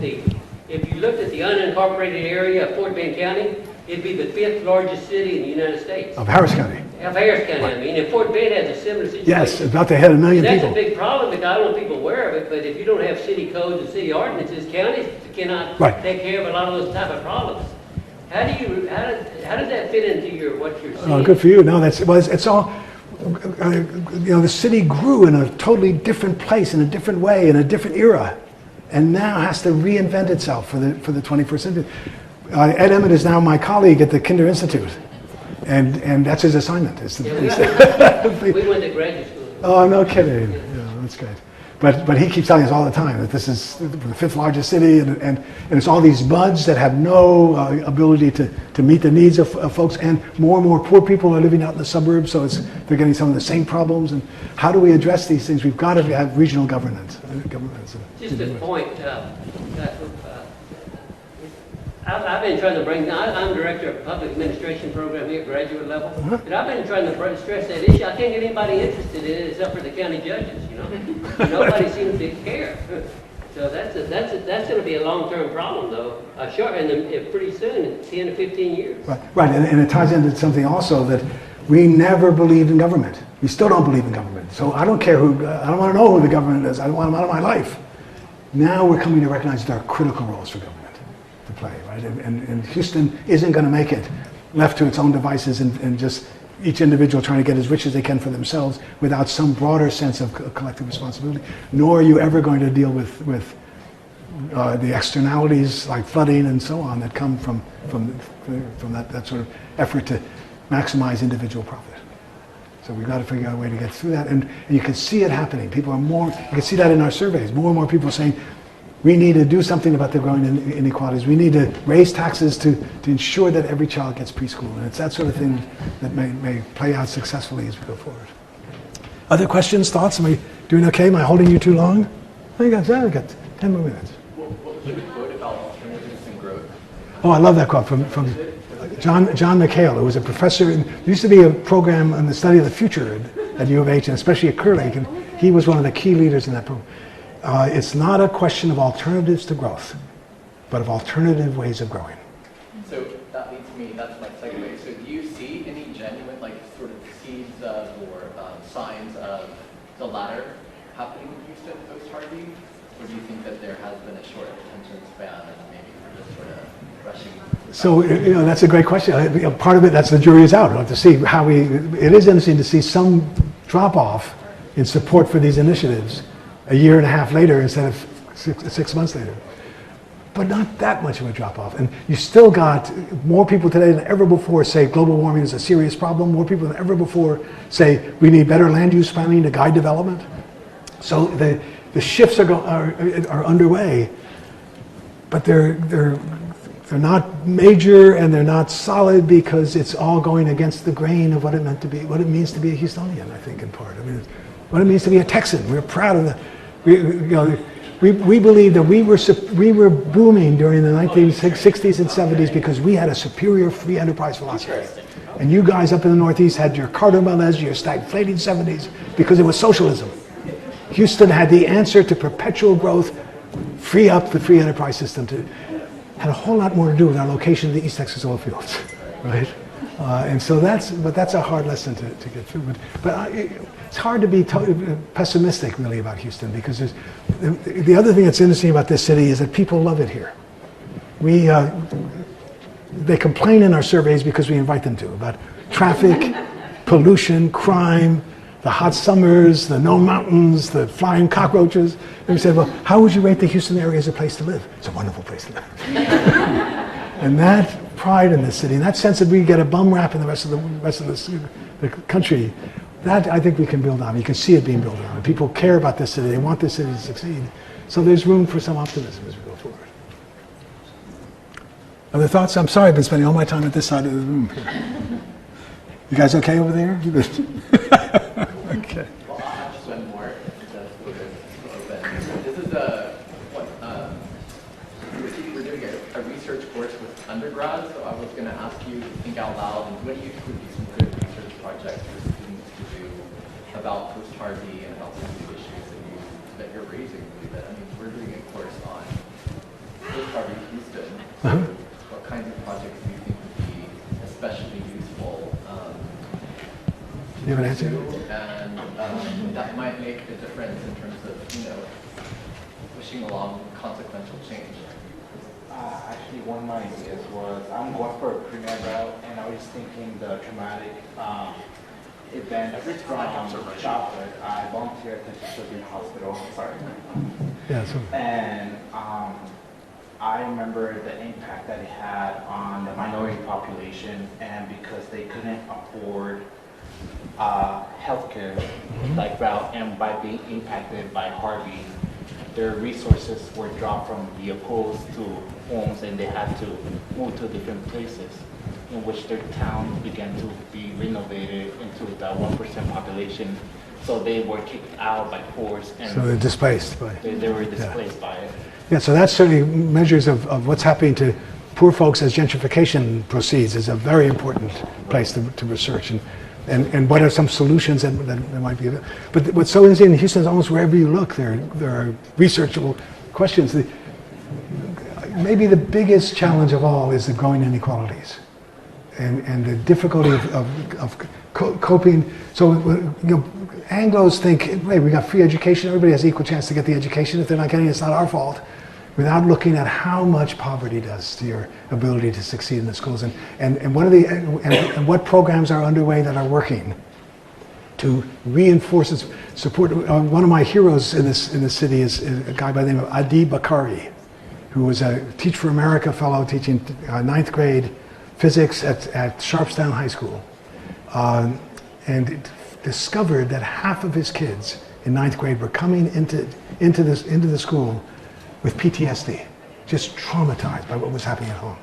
if you looked at the unincorporated area of Fort Bend County, it'd be the 5th largest city in the United States. Of Harris County. Of Harris County, right. I mean. And Fort Bend has a similar situation. Yes, about to hit 1 million That's people. a big problem because I don't want people aware of it, but if you don't have city codes and city ordinances, counties cannot take care of a lot of those type of problems. How does that fit into what you're seeing? Oh, good for you. No, it's all, the city grew in a totally different place, in a different way, in a different era, and now has to reinvent itself for the 21st century. Ed Emmett is now my colleague at the Kinder Institute, and that's his assignment. We went to graduate school. Oh, no kidding. Yeah, that's great. But he keeps telling us all the time that this is the fifth largest city, and it's all these buds that have no ability to meet the needs of folks, and more poor people are living out in the suburbs, so they're getting some of the same problems. And how do we address these things? We've got to have regional governance. Just a point. I've been trying to bring, I'm director of public administration program here at graduate level, but I've been trying to stress that issue. I can't get anybody interested in it except for the county judges, Nobody seems to care. So that's going to be a long-term problem, though. And pretty soon, in 10 to 15 years. Right, and it ties into something also that we never believed in government. We still don't believe in government. So I don't care I don't want to know who the government is. I don't want them out of my life. Now we're coming to recognize there are critical roles for government to play, right? And Houston isn't going to make it left to its own devices and just each individual trying to get as rich as they can for themselves without some broader sense of collective responsibility. Nor are you ever going to deal with the externalities like flooding and so on that come from that sort of effort to maximize individual profit. So we've got to figure out a way to get through that, and you can see it happening. You can see that in our surveys. More and more people are saying, we need to do something about the growing inequalities. We need to raise taxes to ensure that every child gets preschool. And it's that sort of thing that may play out successfully as we go forward. Other questions, thoughts? Am I doing okay? Am I holding you too long? I got 10 more minutes. What was the quote about alternatives and growth? Oh, I love that quote from John McNeal, who was a professor. There used to be a program on the study of the future at U of H, and especially at Kerr Lake, and he was one of the key leaders in that program. It's not a question of alternatives to growth, but of alternative ways of growing. So that leads me, that's my segue. So do you see any genuine, sort of seeds of or signs of the latter happening in Houston post-Harvey? Or do you think that there has been a short attention span and maybe we're just sort of rushing? So, that's a great question. Part of it, that's the jury is out. We'll have to see it is interesting to see some drop off in support for these initiatives a year and a half later instead of 6 months later. But not that much of a drop off. And you still got more people today than ever before say global warming is a serious problem. More people than ever before say we need better land use planning to guide development. So the shifts are underway, but they're not major and they're not solid because it's all going against the grain of what it means to be a Houstonian, I think, in part. I mean, what it means to be a Texan. We're proud of that. We believe that we were booming during the 1960s and 70s because we had a superior free enterprise philosophy. And you guys up in the Northeast had your Carter Melez, your stagflating 70s because it was socialism. Houston had the answer to perpetual growth, free up the free enterprise system. Had a whole lot more to do with our location in the East Texas oil fields, right? And so that's a hard lesson to get through. But it's hard to be pessimistic really about Houston because the other thing that's interesting about this city is that people love it here. They complain in our surveys because we invite them to about traffic, pollution, crime, the hot summers, the no mountains, the flying cockroaches. And we said, well, how would you rate the Houston area as a place to live? It's a wonderful place to live. And that pride in this city, and that sense that we get a bum rap in the rest of the country, that I think we can build on. You can see it being built on. And people care about this city. They want this city to succeed. So there's room for some optimism as we go forward. Other thoughts? I'm sorry I've been spending all my time at this side of the room here. You guys okay over there? You good? Okay. Well, I'll just one more. This is we're doing a research course with undergrads, so I was going to ask you to think out loud, and what do you think would be some good research projects for students to do about post-Harvey and about some of the issues that you're raising? I mean, we're doing a course on post-Harvey Houston. What kinds of projects do you think would be especially useful? You have an answer? And that might make a difference in terms of, pushing along consequential change. Actually, one of my ideas was I'm going for a pre-med route, and I was thinking the traumatic event from childhood. I volunteered at the children's hospital. Sorry. Yeah. So, And I remember the impact that it had on the minority population, and because they couldn't afford healthcare like route, and by being impacted by Harvey, their resources were dropped from vehicles to homes, and they had to move to different places, in which their town began to be renovated into the 1% population. So they were kicked out by force, and so they're displaced by. they were displaced by it. Yeah, so that's certainly measures of what's happening to poor folks as gentrification proceeds is a very important place to research. And what are some solutions that might be? But what's so interesting in Houston is almost wherever you look, there are researchable questions. Maybe the biggest challenge of all is the growing inequalities and the difficulty of coping. So, Anglos think, hey, we got free education, everybody has equal chance to get the education. If they're not getting it, it's not our fault. Without looking at how much poverty does to your ability to succeed in the schools, and what programs are underway that are working to reinforce its support. One of my heroes in the city is a guy by the name of Adi Bakari, who was a Teach for America fellow teaching 9th grade physics at Sharpstown High School, and discovered that half of his kids in 9th grade were coming into the school with PTSD, just traumatized by what was happening at home,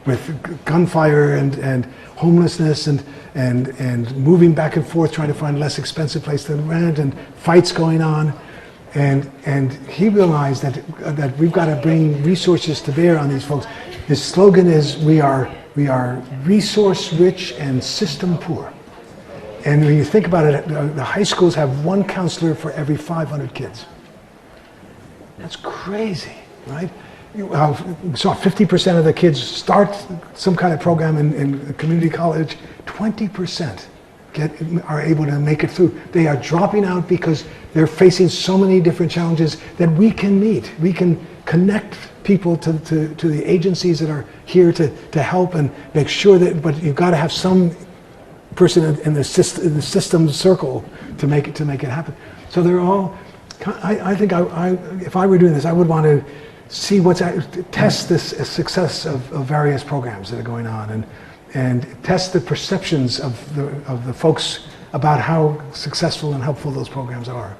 with gunfire and homelessness and moving back and forth trying to find a less expensive place to rent, and fights going on, and he realized that we've got to bring resources to bear on these folks. His slogan is we are resource rich and system poor. And when you think about it, the high schools have one counselor for every 500 kids. That's crazy, right? So 50% of the kids start some kind of program in community college. 20% are able to make it through. They are dropping out because they're facing so many different challenges that we can meet. We can connect people to the agencies that are here to help and make sure that, but you've got to have some person in the system circle to make it happen. So they're all, I think if I were doing this, I would want to see test this success of various programs that are going on, and test the perceptions of the folks about how successful and helpful those programs are,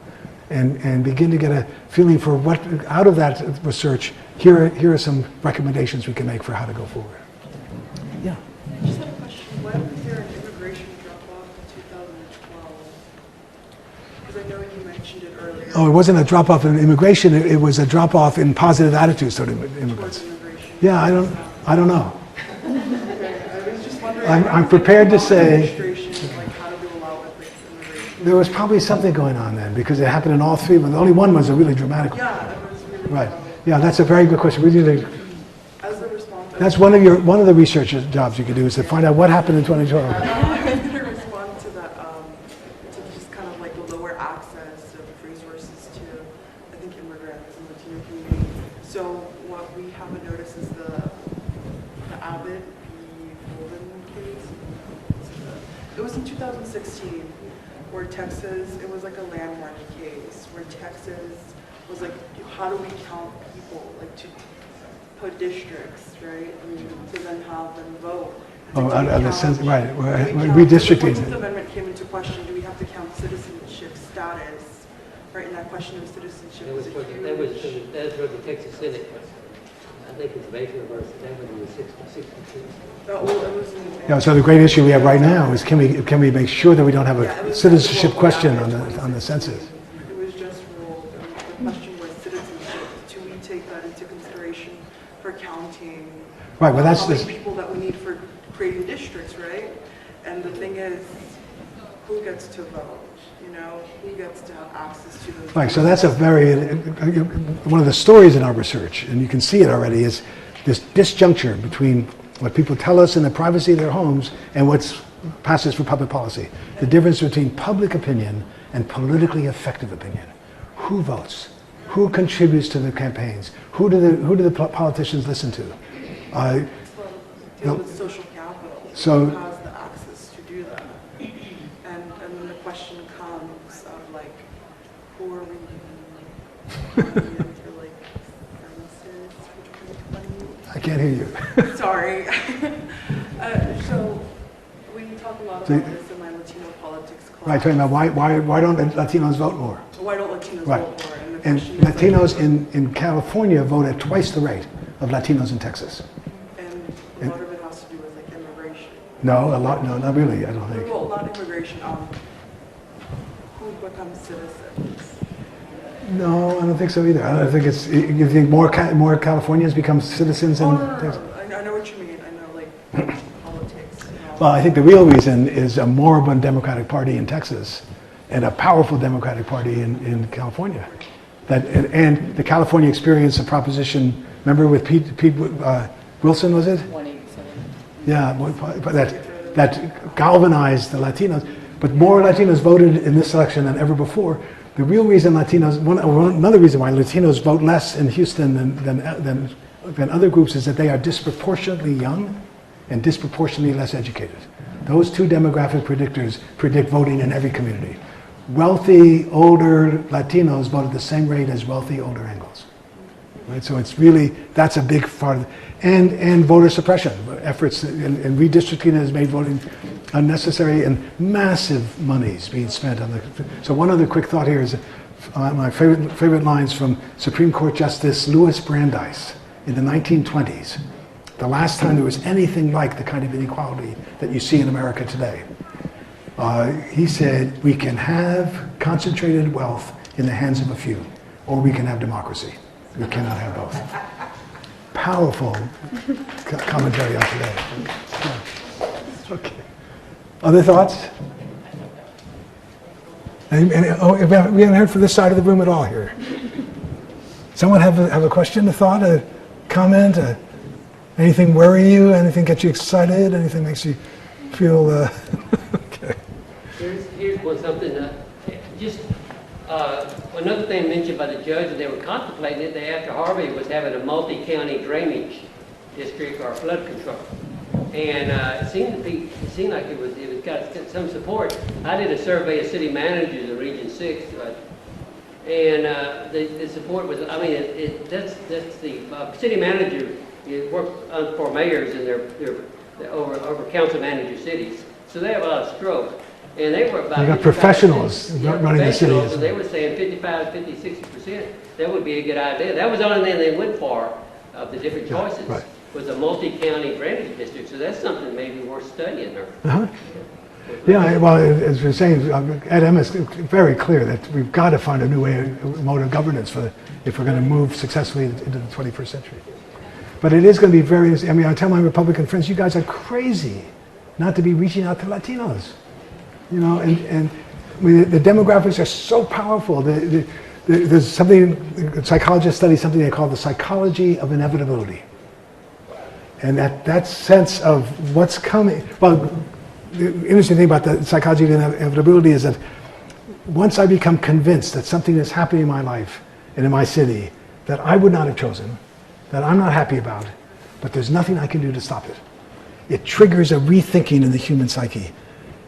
and begin to get a feeling for what, out of that research, here are some recommendations we can make for how to go forward. Yeah. I just had a question. Why was there an immigration drop-off in 2012? Because I know you mentioned it earlier. Oh, it wasn't a drop-off in immigration. It was a drop-off in positive attitudes toward immigrants. Yeah, I don't know. Okay, I was just wondering. I'm prepared to say like how to allow immigration. there was probably something going on then, because it happened in all three, but only one was a really dramatic one. Yeah, it was really Right. Yeah, that's a very good question. We need to. As a response. That's one of the research jobs you could do, is to find out what happened in 2012. I'm going to respond to that, to just kind of like the lower access of resources to, I think, immigrants and Latino community. So what we haven't noticed is the Abbott v. Golden case. It was in 2016 where Texas, it was like a landmark case where Texas was like, how do we count people, like to put districts, right, and to then have them vote. Oh, out of the sense, right, redistricting. redistricting. The Amendment came into question, do we have to count citizenship status, right, and that question of citizenship That was is a for huge... the Texas Senate. I think it's Baker versus that one was 62. Well, it was in, Yeah, so the great issue we have right now is can we make sure that we don't have a citizenship question on the census? It was just ruled, and the question was citizenship. Do we take that into consideration for counting? Right, well that's how many this. people that we need for creating districts, right? And the thing is, who gets to vote? You know, who gets to have access to those? Right, so that's a very, one of the stories in our research, and you can see it already, is this disjuncture between what people tell us in the privacy of their homes and what passes for public policy. The difference between public opinion and politically effective opinion. Who votes? Who contributes to the campaigns? Who do the politicians listen to? Well, No. with social capital, So- who has the access to do that? And then the question comes of like, who are we bringing in for like services for 2020? I can't hear you. Sorry. So we talk a lot So- about this in my Latino politics class. Right, talking about why don't Latinos vote more? Why don't Latinos Right. vote more? And the And question is, like, Latinos in California vote at twice the rate of Latinos in Texas. and a lot of it has to do with like immigration. No, not really, I don't think. Well, not immigration, who becomes citizens. No, I don't think so either. I don't think it's, you think more Californians become citizens in Texas? I know what you mean. I know, like, politics. You know. Well, I think the real reason is a moribund Democratic Party in Texas and a powerful Democratic Party in California. And the California experience of Proposition, remember with Pete Wilson, was it? 187. Yeah, but that galvanized the Latinos. But more Latinos voted in this election than ever before. The real reason another reason why Latinos vote less in Houston than other groups is that they are disproportionately young and disproportionately less educated. Those two demographic predictors predict voting in every community. Wealthy, older Latinos vote at the same rate as wealthy, older Anglos. Right? So it's really, that's a big part of it. And voter suppression efforts and redistricting has made voting unnecessary and massive monies being spent on the. So one other quick thought here is my favorite lines from Supreme Court Justice Louis Brandeis in the 1920s. The last time there was anything like the kind of inequality that you see in America today. He said, we can have concentrated wealth in the hands of a few, or we can have democracy. We cannot have both. Powerful commentary on today. Yeah. Okay. Other thoughts? We haven't heard from this side of the room at all here. Someone have a question, a thought, a comment? Anything worry you? Anything get you excited? Anything makes you feel... Okay. Here's something, another thing mentioned by the judge, they were contemplating it, after Harvey was having a multi-county drainage district or flood control. And it seemed like it got some support. I did a survey of city managers in Region 6, and the support was, I mean, that's the city manager work for mayors and they're over council manager cities. So they have a lot of stroke. And they were about... You got professionals running the city. And they were saying 55, 50, 60%. That would be a good idea. That was the only thing they went for of the different choices. Right. Was a multi-county drainage district. So that's something maybe worth studying. Yeah, well, as we're saying, Ed M is very clear that we've got to find a new mode of governance if we're going to move successfully into the 21st century. But it is going to be very... I mean, I tell my Republican friends, you guys are crazy not to be reaching out to Latinos. You know, and I mean, the demographics are so powerful. There's something, psychologists study something they call the psychology of inevitability. And that sense of what's coming. Well, the interesting thing about the psychology of inevitability is that once I become convinced that something is happening in my life and in my city that I would not have chosen, that I'm not happy about, but there's nothing I can do to stop it, it triggers a rethinking in the human psyche.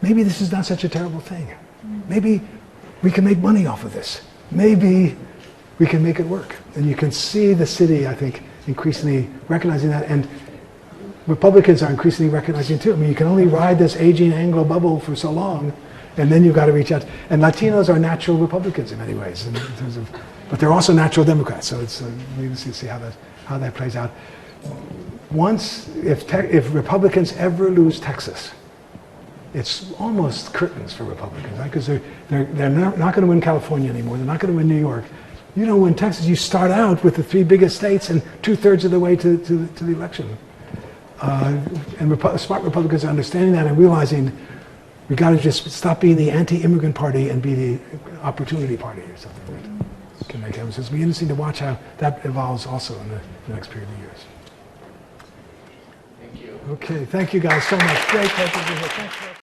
Maybe this is not such a terrible thing. Maybe we can make money off of this. Maybe we can make it work. And you can see the city, I think, increasingly recognizing that. And Republicans are increasingly recognizing too. I mean, you can only ride this aging Anglo bubble for so long, and then you've got to reach out. And Latinos are natural Republicans in many ways, in terms of, but they're also natural Democrats. So it's we need to see how that plays out. If Republicans ever lose Texas, it's almost curtains for Republicans, right? Because they're not going to win California anymore. They're not going to win New York. You know, in Texas, you start out with the three biggest states and 2/3 of the way to the election. And smart Republicans are understanding that and realizing we got to just stop being the anti-immigrant party and be the opportunity party or something that can make sense. It'll be interesting to watch how that evolves also in the next period of years. Thank you. Okay, thank you guys so much. Great pleasure to be here. Thanks.